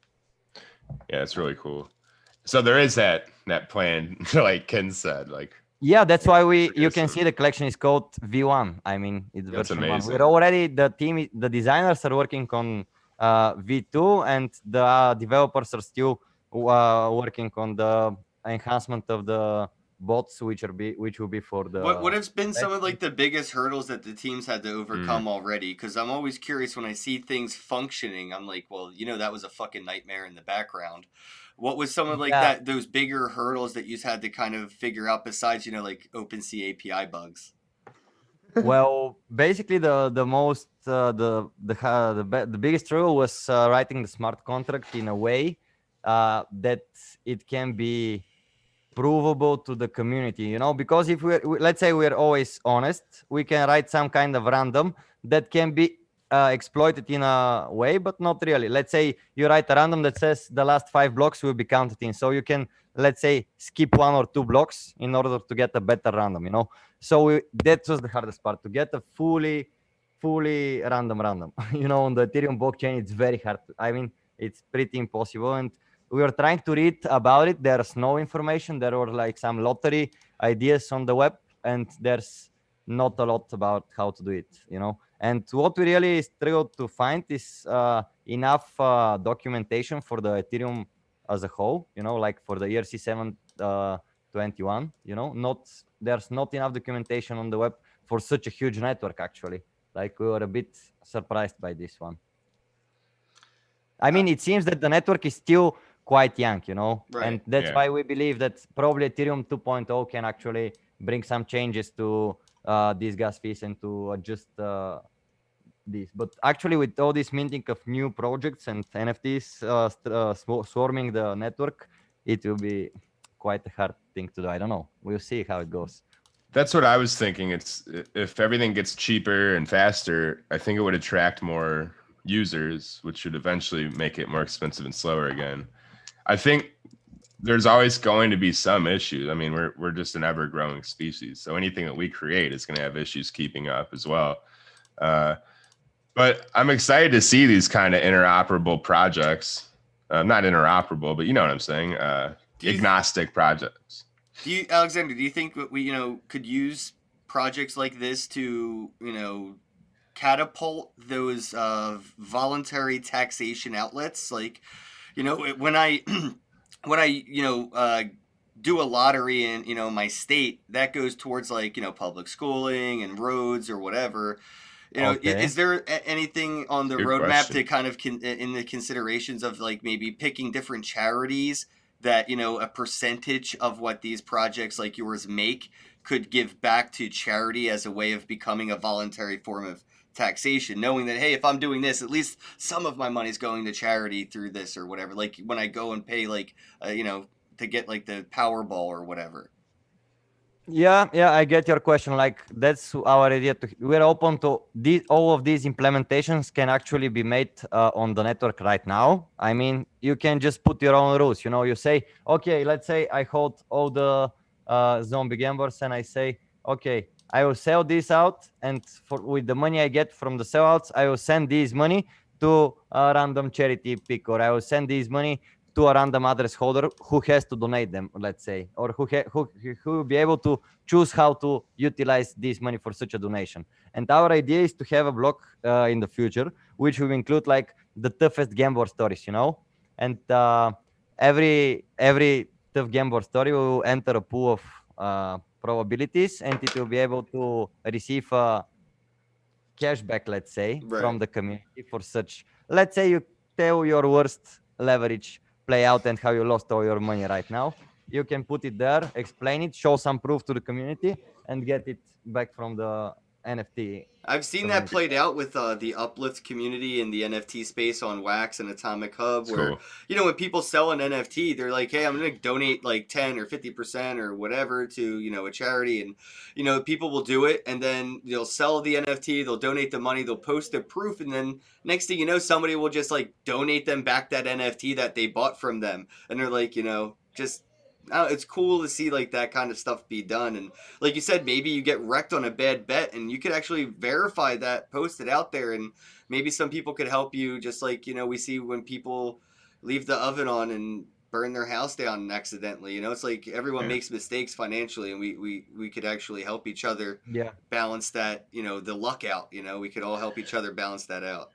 it's really cool. So there is that plan, like Ken said, like. Yeah, that's why you can see the collection is called V1. I mean, it's version 1. We're already, the designers are working on V2, and the developers are still working on the enhancement of the bots, which will be for the. What has been some of like the biggest hurdles that the teams had to overcome already? Because I'm always curious when I see things functioning. I'm like, well, that was a fucking nightmare in the background. What was some of like those bigger hurdles that you had to kind of figure out besides like OpenSea API bugs? Well, basically the most the biggest struggle was writing the smart contract in a way that it can be provable to the community, because if let's say we're always honest, we can write some kind of random that can be exploited in a way, but not really. Let's say you write a random that says the last 5 blocks will be counted in, so you can, let's say, skip 1 or 2 blocks in order to get a better random, so that was the hardest part, to get a fully random on the Ethereum blockchain. It's very hard. I mean, it's pretty impossible, and we were trying to read about it. There's no information. There were like some lottery ideas on the web, and there's not a lot about how to do it, And what we really struggled to find is enough documentation for the Ethereum as a whole, like for the ERC7 2021. There's not enough documentation on the web for such a huge network, actually. Like, we were a bit surprised by this one. I mean, it seems that the network is still quite young, Right. and that's why we believe that probably Ethereum 2.0 can actually bring some changes to these gas fees and to adjust this. But actually, with all this minting of new projects and NFTs swarming the network, it will be quite a hard thing to do. I don't know. We'll see how it goes. That's what I was thinking. It's if everything gets cheaper and faster, I think it would attract more users, which should eventually make it more expensive and slower again. I think there's always going to be some issues. I mean, we're just an ever-growing species, so anything that we create is going to have issues keeping up as well. But I'm excited to see these kind of interoperable projects. Not interoperable, but you know what I'm saying. Agnostic projects. Alexander, do you think that we, could use projects like this to, catapult those voluntary taxation outlets? Like, when I do a lottery in, my state, that goes towards like, public schooling and roads or whatever. Okay. Is there anything on the Good roadmap question. to kind of in the considerations of like maybe picking different charities that, a percentage of what these projects like yours make could give back to charity as a way of becoming a voluntary form of taxation, knowing that, hey, if I'm doing this, at least some of my money's going to charity through this or whatever. Like when I go and pay like, to get like the Powerball or whatever. Yeah, I get your question. Like, that's our idea. We're open to all of these implementations can actually be made on the network right now. I mean, you can just put your own rules. You say, okay, let's say I hold all the zombie gamblers, and I say, okay, I will sell this out, and with the money I get from the sellouts, I will send this money to a random charity pick, or I will send this money to a random address holder who has to donate them, let's say, or who will be able to choose how to utilize this money for such a donation. And our idea is to have a block in the future, which will include like the toughest gambler stories, and every tough gambler story will enter a pool of probabilities, and it will be able to receive cashback, let's say, from the community for such. Let's say you tell your worst leverage play out and how you lost all your money right now. You can put it there, explain it, show some proof to the community, and get it back from the NFT. I've seen that played out with the Uplift community in the NFT space on Wax and Atomic Hub, That's where, cool. when people sell an NFT, they're like, hey, I'm going to donate like 10 or 50% or whatever to, a charity. And, people will do it, and then they'll sell the NFT, they'll donate the money, they'll post the proof, and then next thing you know, somebody will just like donate them back that NFT that they bought from them. And they're like, just... it's cool to see like that kind of stuff be done, and like you said, maybe you get wrecked on a bad bet and you could actually verify that, post it out there, and maybe some people could help you, just like we see when people leave the oven on and burn their house down accidentally. It's like everyone makes mistakes financially, and we could actually help each other balance that, the luck out. We could all help each other balance that out.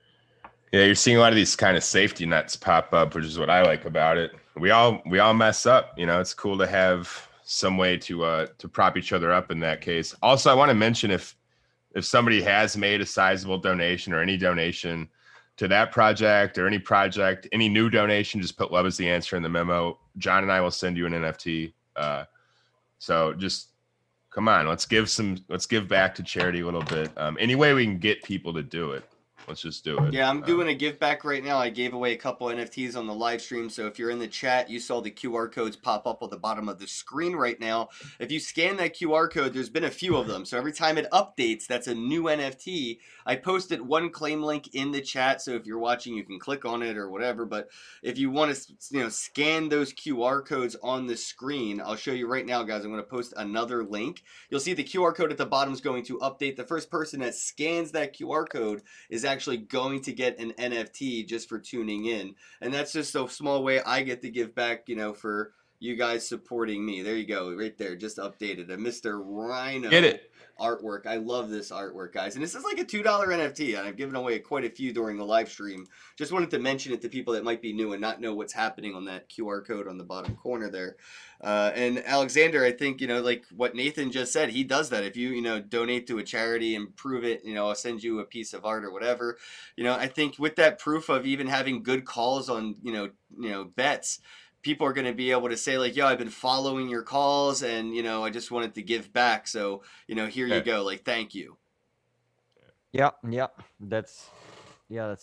Yeah, you're seeing a lot of these kind of safety nets pop up, which is what I like about it. We all mess up, it's cool to have some way to prop each other up in that case. Also, I want to mention if somebody has made a sizable donation or any donation to that project or any new donation, just put love as the answer in the memo. John and I will send you an NFT. So just come on, let's give back to charity a little bit. Any way we can get people to do it. Let's just do it. Yeah, I'm doing a give back right now. I gave away a couple NFTs on the live stream. So if you're in the chat, you saw the QR codes pop up on the bottom of the screen right now. If you scan that QR code, there's been a few of them. So every time it updates, that's a new NFT. I posted one claim link in the chat. So if you're watching, you can click on it or whatever. But if you want to, scan those QR codes on the screen, I'll show you right now, guys. I'm going to post another link. You'll see the QR code at the bottom is going to update. The first person that scans that QR code is actually going to get an NFT just for tuning in. And that's just a small way I get to give back, for you guys supporting me. There you go, right there, just updated. A Mr. Rhino Get it. artwork. I love this artwork, guys. And this is like a $2 NFT, and I've given away quite a few during the live stream. Just wanted to mention it to people that might be new and not know what's happening on that QR code on the bottom corner there. And Alexander, I think, like what Nathan just said, he does that. If you, donate to a charity and prove it, I'll send you a piece of art or whatever. I think with that proof of even having good calls on, bets, people are going to be able to say like, yo, I've been following your calls and, I just wanted to give back. So, here you go. Like, thank you. Yeah. That's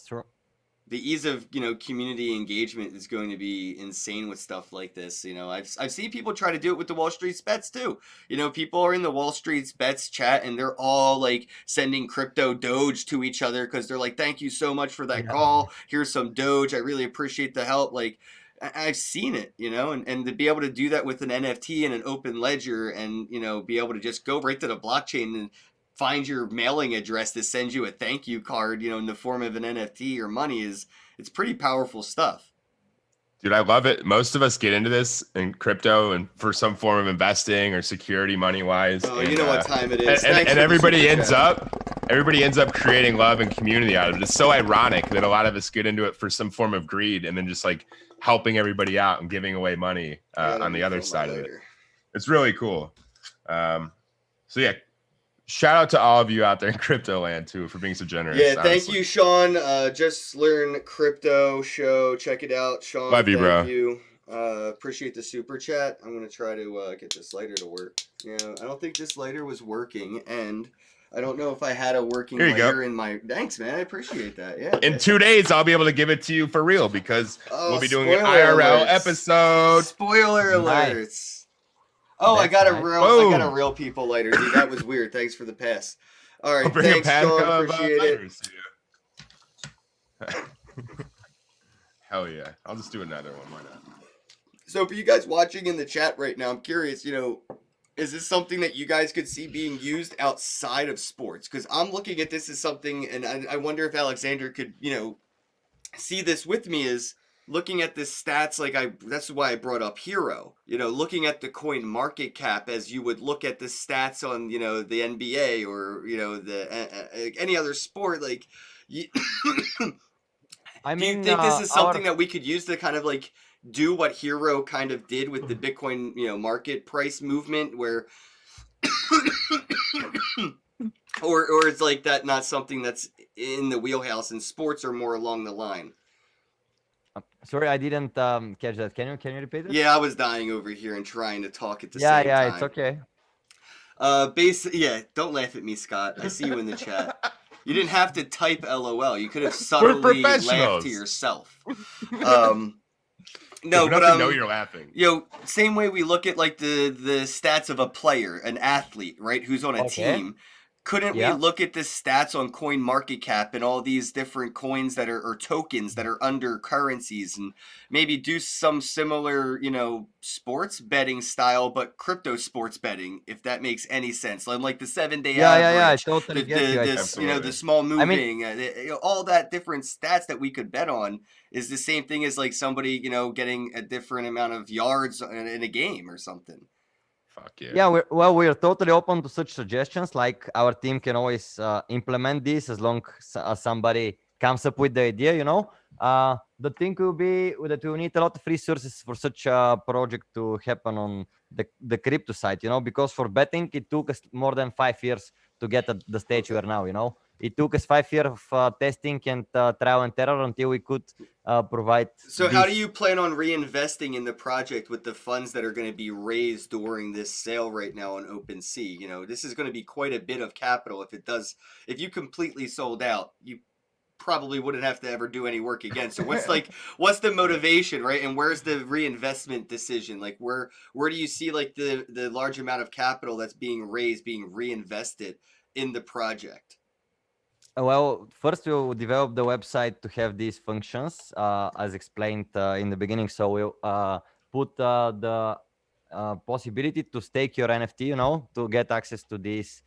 true. The ease of, community engagement is going to be insane with stuff like this. I've seen people try to do it with the Wall Street Bets too. People are in the Wall Street Bets chat and they're all like sending crypto Doge to each other because they're like, thank you so much for that call. Here's some Doge. I really appreciate the help. Like, I've seen it, and to be able to do that with an NFT and an open ledger and, be able to just go right to the blockchain and find your mailing address to send you a thank you card, in the form of an NFT or money it's pretty powerful stuff. Dude, I love it. Most of us get into this in crypto and for some form of investing or security money wise. Oh, you know what time it is. And everybody ends up creating love and community out of it. It's so ironic that a lot of us get into it for some form of greed and then just like helping everybody out and giving away money on the other side of it. It's really cool. So yeah, shout out to all of you out there in crypto land too for being so generous. Yeah, thank honestly. you, Sean. Just learn crypto show. Check it out, Sean. Love you, bro. Thank you. Appreciate the super chat. I'm gonna try to get this lighter to work. Yeah, I don't think this lighter was working, and I don't know if I had a working lighter in my. Thanks, man. I appreciate that. Yeah. In 2 days, I'll be able to give it to you for real because we'll be doing an spoiler IRL alerts. episode. Spoiler alerts. Oh, I got a real people lighter, dude. That was weird. Thanks for the pass. All right, thanks, Sean. Appreciate it. Hell yeah. I'll just do another one. Why not? So for you guys watching in the chat right now, I'm curious, is this something that you guys could see being used outside of sports? Because I'm looking at this as something, and I wonder if Alexander could, see this with me, is looking at the stats, that's why I brought up Hero, looking at the coin market cap as you would look at the stats on, the NBA or, any other sport, do you think this is something that we could use to kind of do what Hero kind of did with the Bitcoin, market price movement where, or it's like that not something that's in the wheelhouse and sports are more along the line? Sorry, I didn't catch that. Can you repeat it? Yeah, I was dying over here and trying to talk at the same time. Yeah, it's okay. Don't laugh at me, Scott. I see you in the chat. You didn't have to type LOL. You could have subtly laughed to yourself. No, but know you're laughing. Same way we look at the stats of a player, an athlete, right, who's on a team. Couldn't we look at the stats on coin market cap and all these different coins that are or tokens that are under currencies and maybe do some similar, sports betting style, but crypto sports betting, if that makes any sense. Like the 7-day average, I totally get you. The small moving, all that different stats that we could bet on is the same thing as somebody, getting a different amount of yards in a game or something. Yeah, we're totally open to such suggestions. Like our team can always implement this as long as somebody comes up with the idea, The thing will be that we need a lot of resources for such a project to happen on the crypto side, because for betting, it took us more than 5 years to get at the stage we're now, It took us 5 years of testing and trial and error until we could provide. So how do you plan on reinvesting in the project with the funds that are going to be raised during this sale right now on OpenSea? This is going to be quite a bit of capital. If you completely sold out, you probably wouldn't have to ever do any work again. So what's the motivation, right? And where's the reinvestment decision? Where do you see the large amount of capital that's being raised, being reinvested in the project? Well, first we'll develop the website to have these functions, as explained in the beginning. So we'll put the possibility to stake your NFT, to get access to these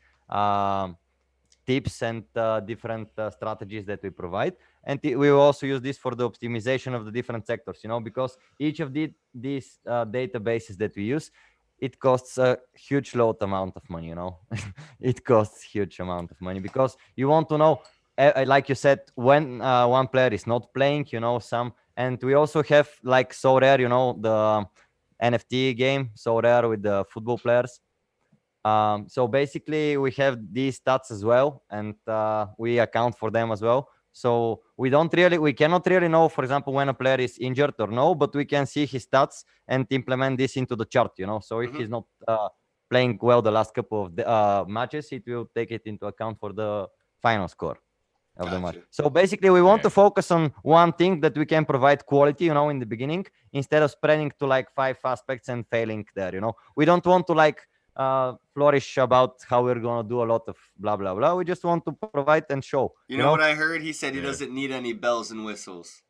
tips and different strategies that we provide. And we will also use this for the optimization of the different sectors, because each of these databases that we use, it costs a huge load amount of money, it costs huge amount of money because you want to know, like you said, when one player is not playing, and we also have like So Rare, the NFT game, So Rare with the football players. So basically we have these stats as well, and we account for them as well. So we cannot really know, for example, when a player is injured or no, but we can see his stats and implement this into the chart, So if he's not playing well the last couple of matches, it will take it into account for the final score of the match. So basically we want to focus on one thing that we can provide quality, in the beginning, instead of spreading to like 5 aspects and failing there, We don't want to like flourish about how we're gonna do a lot of blah blah blah. We just want to provide and show. You know what I heard? He said he doesn't need any bells and whistles.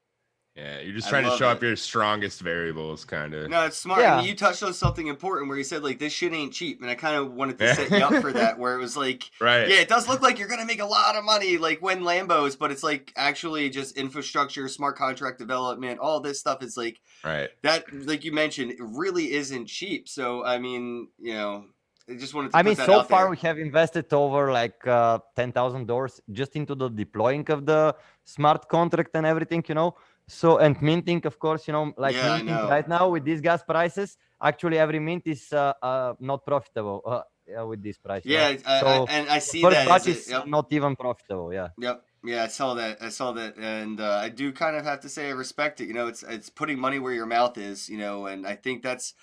Yeah, you're just trying to show up your strongest variables, kind of. No, it's smart. Yeah. I mean, you touched on something important where you said, like, this shit ain't cheap. And I kind of wanted to set you up for that, where it was like, right. Yeah, it does look like you're going to make a lot of money, like, when Lambos, but it's like actually just infrastructure, smart contract development, all this stuff is like, right. That, like you mentioned, it really isn't cheap. So, I mean, I just wanted to put that so out far there. we have invested over like $10,000 just into the deploying of the smart contract and everything, So, and minting, of course, minting right now with these gas prices, actually every mint is not profitable with this price. Yeah, and I see first that. batch is not even profitable, yeah. Yep. Yeah, I saw that, and I do kind of have to say I respect it. It's putting money where your mouth is, and I think that's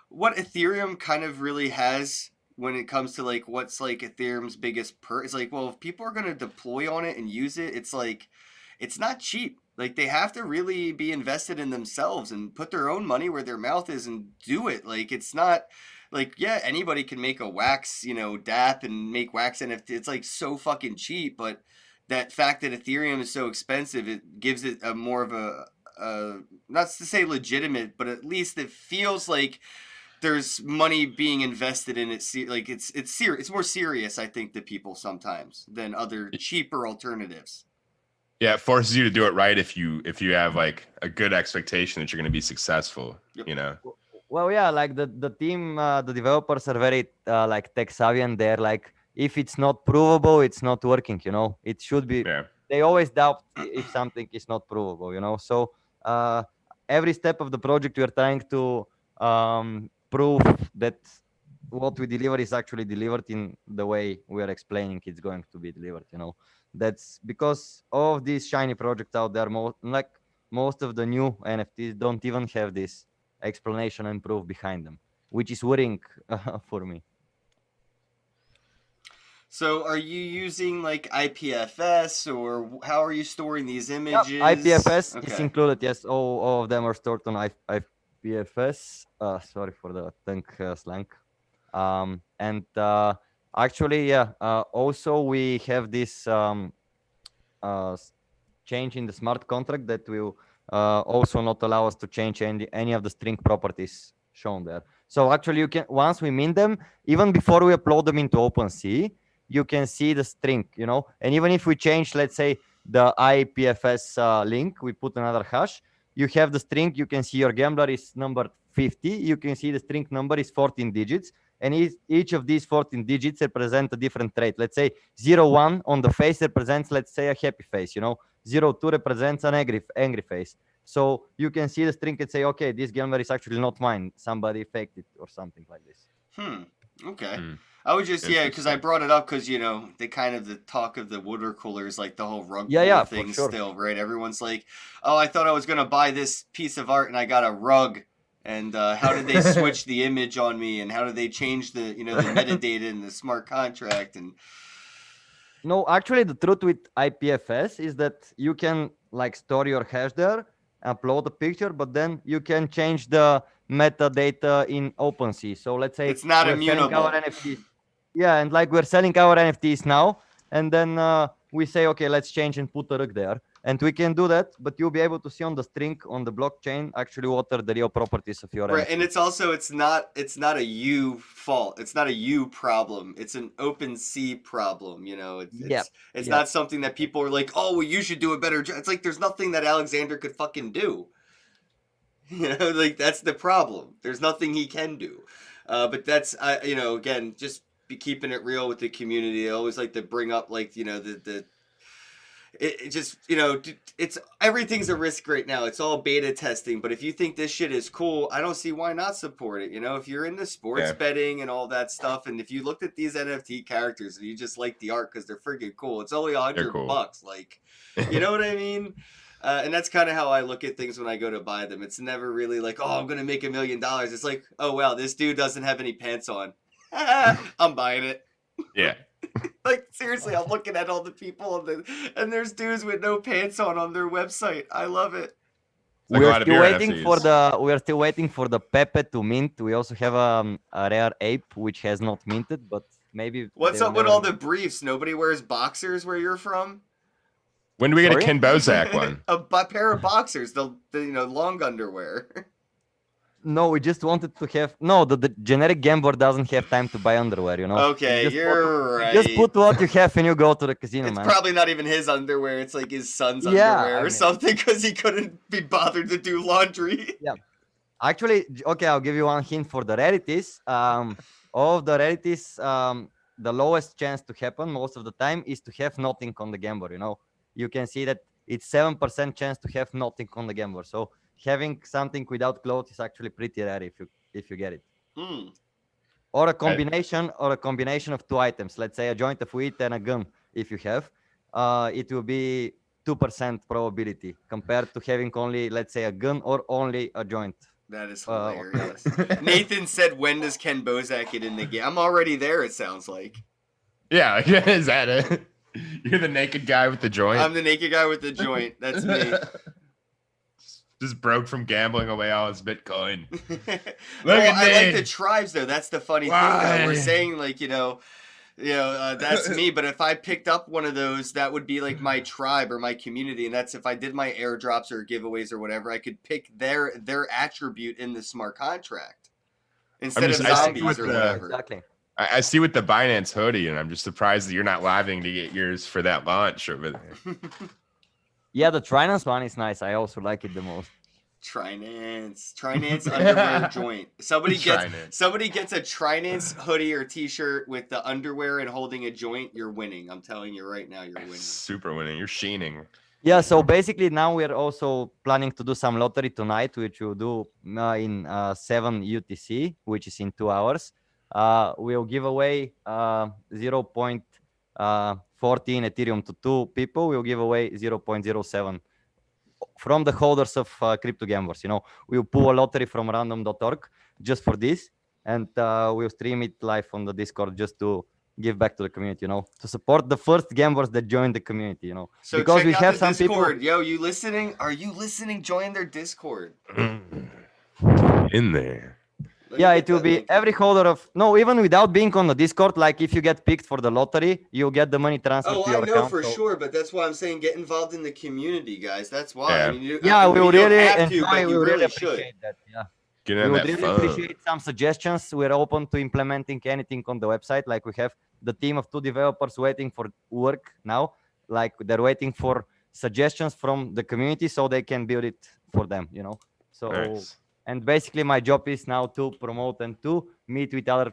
what Ethereum kind of really has when it comes to like what's like Ethereum's biggest It's like, well, if people are going to deploy on it and use it, it's like, it's not cheap. Like, they have to really be invested in themselves and put their own money where their mouth is and do it. Like, it's not like, yeah, anybody can make a wax, dApp and make wax NFT. It's like so fucking cheap, but that fact that Ethereum is so expensive, it gives it a more of a not to say legitimate, but at least it feels like there's money being invested in it. Like, it's serious. It's more serious, I think, to people sometimes than other cheaper alternatives. Yeah, it forces you to do it right if you have like a good expectation that you're going to be successful. Yep. Well, yeah, like the team, the developers are very like tech savvy, and they're like, if it's not provable, it's not working. It should be. Yeah. They always doubt if something is not provable. So every step of the project, we are trying to prove that what we deliver is actually delivered in the way we are explaining it's going to be delivered. That's because all of these shiny projects out there, most of the new NFTs don't even have this explanation and proof behind them, which is worrying for me. So are you using like IPFS, or how are you storing these images? Yep, IPFS is included, yes. All of them are stored on IPFS. Sorry for the tongue slang. And actually, yeah, also we have this change in the smart contract that will also not allow us to change any of the string properties shown there. So actually, you can, once we mint them, even before we upload them into OpenSea, you can see the string, and even if we change, let's say, the IPFS link, we put another hash, you have the string, you can see your gambler is number 50, you can see the string number is 14 digits, and each of these 14 digits represent a different trait. Let's say 01 on the face represents, let's say, a happy face, 02 represents an angry face. So you can see the string and say, okay, this gambler is actually not mine. Somebody faked it or something like this. Okay. I would just, because I brought it up because, they kind of the talk of the water coolers, like the whole rug cooler thing still, right? Everyone's like, oh, I thought I was going to buy this piece of art and I got a rug. And how did they switch the image on me? And how did they change the, the metadata in the smart contract? And no, actually, the truth with IPFS is that you can like store your hash there, upload a picture, but then you can change the metadata in OpenSea. So let's say it's not immutable. Our NFTs. Yeah, and like we're selling our NFTs now, and then we say, okay, let's change and put a rug there. and we can do that. But you'll be able to see on the string on the blockchain actually what are the real properties of your Right, NFT. and it's not a you fault. It's not a you problem. It's an open sea problem. You know, Yep. it's Yep. not something that people are like, oh, well, you should do a better job. It's like there's nothing that Alexander could fucking do. You know, like that's the problem. There's nothing he can do. But that's you know, again, just be keeping it real with the community. I always like to bring up like, you know, it just, you know, it's everything's a risk right now. It's all beta testing, but if you think this shit is cool, I don't see why not support it. You know, if you're into sports betting and all that stuff, and if you looked at these NFT characters and you just like the art because they're freaking cool, it's only $100. Like, you know what I mean? And that's kind of how I look at things when I go to buy them. It's never really like, oh, I'm gonna make $1 million. It's like, oh wow, this dude doesn't have any pants on. I'm buying it. Yeah. Like seriously, I'm looking at all the people and there's dudes with no pants on their website. I love it. Like We're still waiting for the Pepe to mint. We also have a rare ape which has not minted, but maybe. What's up with all the briefs? Nobody wears boxers where you're from? When do we get a Kenn Bosak one? A pair of boxers, the you know, long underwear. No, we just wanted to have the generic gambler doesn't have time to buy underwear, you know. Okay, you're right. Just put what you have and you go to the casino, it's man. probably not even his underwear. It's like his son's underwear or something because he couldn't be bothered to do laundry. Yeah. Actually, okay, I'll give you one hint for the rarities. All of the rarities, the lowest chance to happen most of the time is to have nothing on the gambler, you know. You can see that it's 7% chance to have nothing on the gambler. So having something without clothes is actually pretty rare if you get it. Or a combination of two items. Let's say a joint of weed and a gun. If you have, it will be 2% probability compared to having only, let's say, a gun or only a joint. That is hilarious. Nathan said, "When does Kenn Bosak get in the game?" I'm already there. It sounds like. Yeah, is that it? You're the naked guy with the joint. I'm the naked guy with the joint. That's me. Just broke from gambling away all his Bitcoin. Well, I like the tribes though. That's the funny thing. Though. We're saying like, you know, that's me. But if I picked up one of those, that would be like my tribe or my community. And that's if I did my airdrops or giveaways or whatever, I could pick their attribute in the smart contract instead of zombies or whatever. Exactly. I see with the Binance hoodie, and I'm just surprised that you're not living to get yours for that launch over there. Yeah, the Trinance one is nice. I also like it the most. Trinance underwear joint. Somebody gets a Trinance hoodie or T-shirt with the underwear and holding a joint. You're winning. I'm telling you right now, you're winning. Super winning. You're sheening. Yeah. So basically, now we're also planning to do some lottery tonight, which we'll do in 7 UTC, which is in 2 hours. We'll give away 0.14 Ethereum to 2 people. We'll give away 0.07 from the holders of crypto gamblers. You know, we'll pull a lottery from random.org just for this, and we'll stream it live on the Discord just to give back to the community, you know, to support the first gamblers that join the community, you know. So because check we out have the some Discord. people. Yo, you listening? Are you listening? Join their Discord. In there. Yeah, it will be every holder of even without being on the Discord. Like if you get picked for the lottery, you'll get the money transferred to your account. I know for sure, but that's why I'm saying get involved in the community, guys. That's why. Yeah. I mean, we will really enjoy. we really appreciate that. Yeah. Get We in would that really phone. appreciate some suggestions. We're open to implementing anything on the website. Like we have the team of 2 developers waiting for work now. Like they're waiting for suggestions from the community so they can build it for them, you know. So Nice. and basically my job is now to promote and to meet with other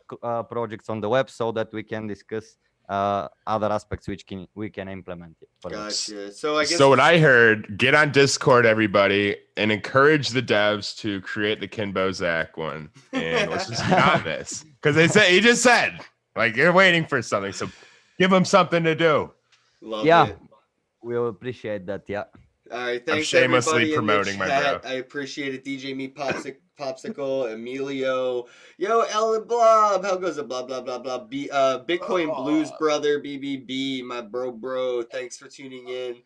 projects on the web so that we can discuss other aspects which we can implement it. Gotcha. So I guess So what I heard, get on Discord, everybody, and encourage the devs to create the Kenn Bosak one. And let's just get on this. Because he just said, like, you're waiting for something. So give them something to do. Love Yeah. it. We'll appreciate that. Yeah. All right, thanks shamelessly everybody promoting in my the chat. bro. I appreciate it. DJ Meat Popsicle, Emilio, yo, Ellen Blob, how goes it? Blah blah blah blah. Bitcoin Blues Brother, BBB, my bro. Thanks for tuning in.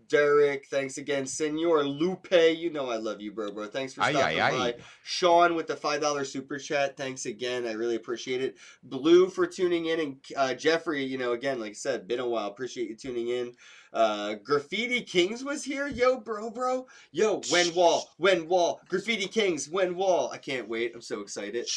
Derek, thanks again. Senor Lupe, you know I love you, bro. Thanks for stopping by. Sean with the $5 super chat, thanks again. I really appreciate it. Blue for tuning in, and Jeffrey, you know, again, like I said, been a while. Appreciate you tuning in. Graffiti Kings was here. Yo, bro. Yo, when wall. Graffiti Kings, when wall. I can't wait. I'm so excited.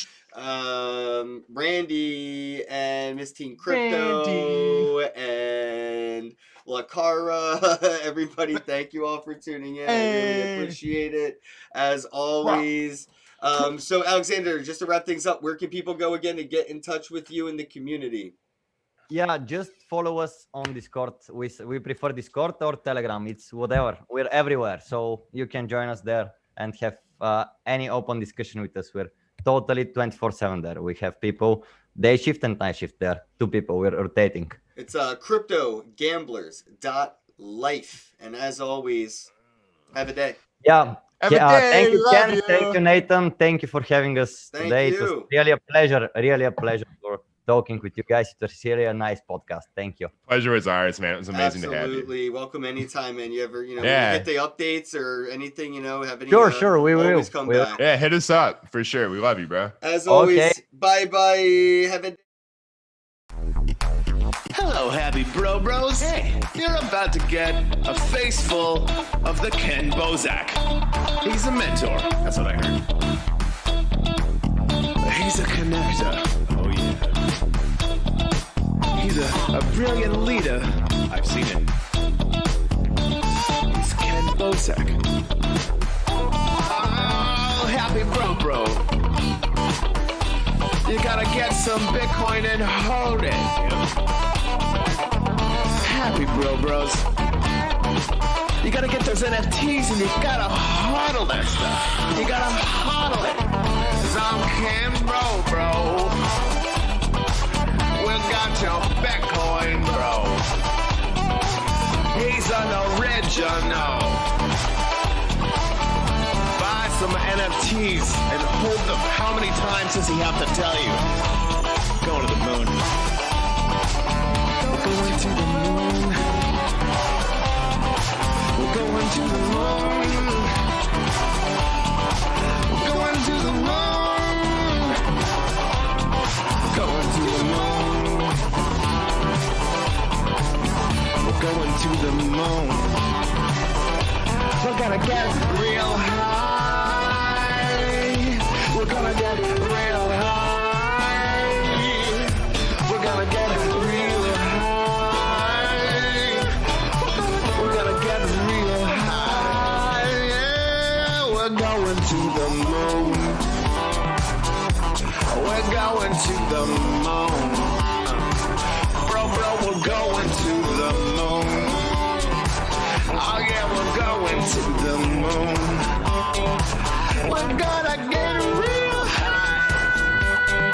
Randy and Miss Teen Crypto and La Cara. Everybody, thank you all for tuning in. I really appreciate it. As always. So Alexander, just to wrap things up, where can people go again to get in touch with you in the community? Yeah, just follow us on Discord. We prefer Discord or Telegram. It's whatever. We're everywhere, so you can join us there and have any open discussion with us. We're totally 24/7 there. We have people day shift and night shift there. 2 people. We're rotating. It's cryptogamblers.life. And as always, have a day. Yeah. Thank you, Ken. Thank you, Nathan. Thank you for having us today. It was really a pleasure for talking with you guys. It was really a nice podcast. Thank you. Pleasure was ours, man. It was amazing to have you. Absolutely. Welcome anytime, man. You ever, get the updates or anything, have any... Sure. We will. Come back. Yeah, hit us up for sure. We love you, bro. As always, bye-bye. Have a... Hello, happy bros. Hey, you're about to get a face full of the Kenn Bosak. He's a mentor. That's what I heard. He's a connector. Oh, yeah. He's a brilliant leader. I've seen it. He's Kenn Bosak. Oh, happy bro. You gotta get some Bitcoin and hold it. Happy bros. You gotta get those NFTs and you gotta hodl that stuff. You gotta hodl it. 'Cause I'm Kenn bro. We got your Bitcoin, bro. He's an original. Buy some NFTs and hold them. How many times does he have to tell you? Going to the moon. We're going to the moon. We're going to the moon. We're going to the moon. Going to the moon. We're going to the moon. We're gonna get real high. We're gonna get real high. We're gonna get real high. We're gonna get real high. Yeah, we're going to the moon. We're going to the moon. Bro, we're going to the moon. Oh yeah, we're going to the moon. We're gonna get real high.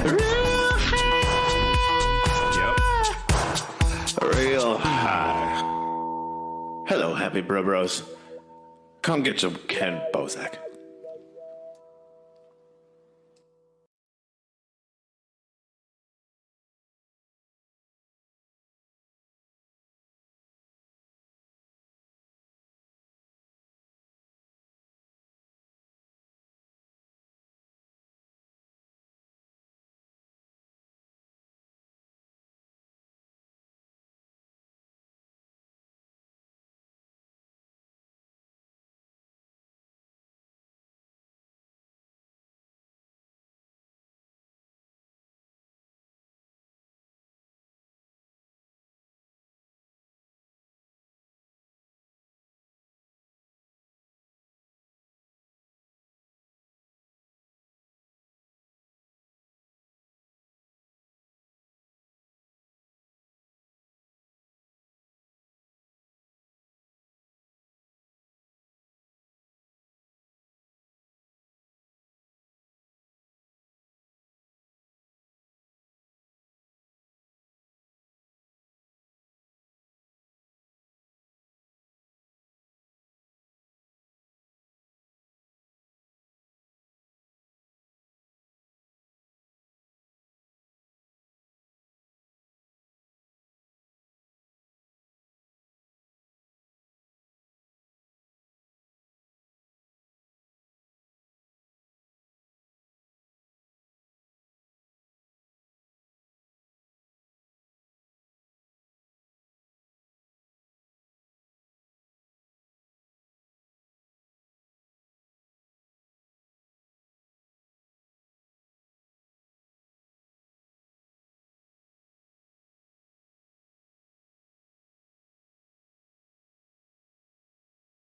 Real high. Yep. Real high. Hello, happy bros. Come get some Kenn Bosak.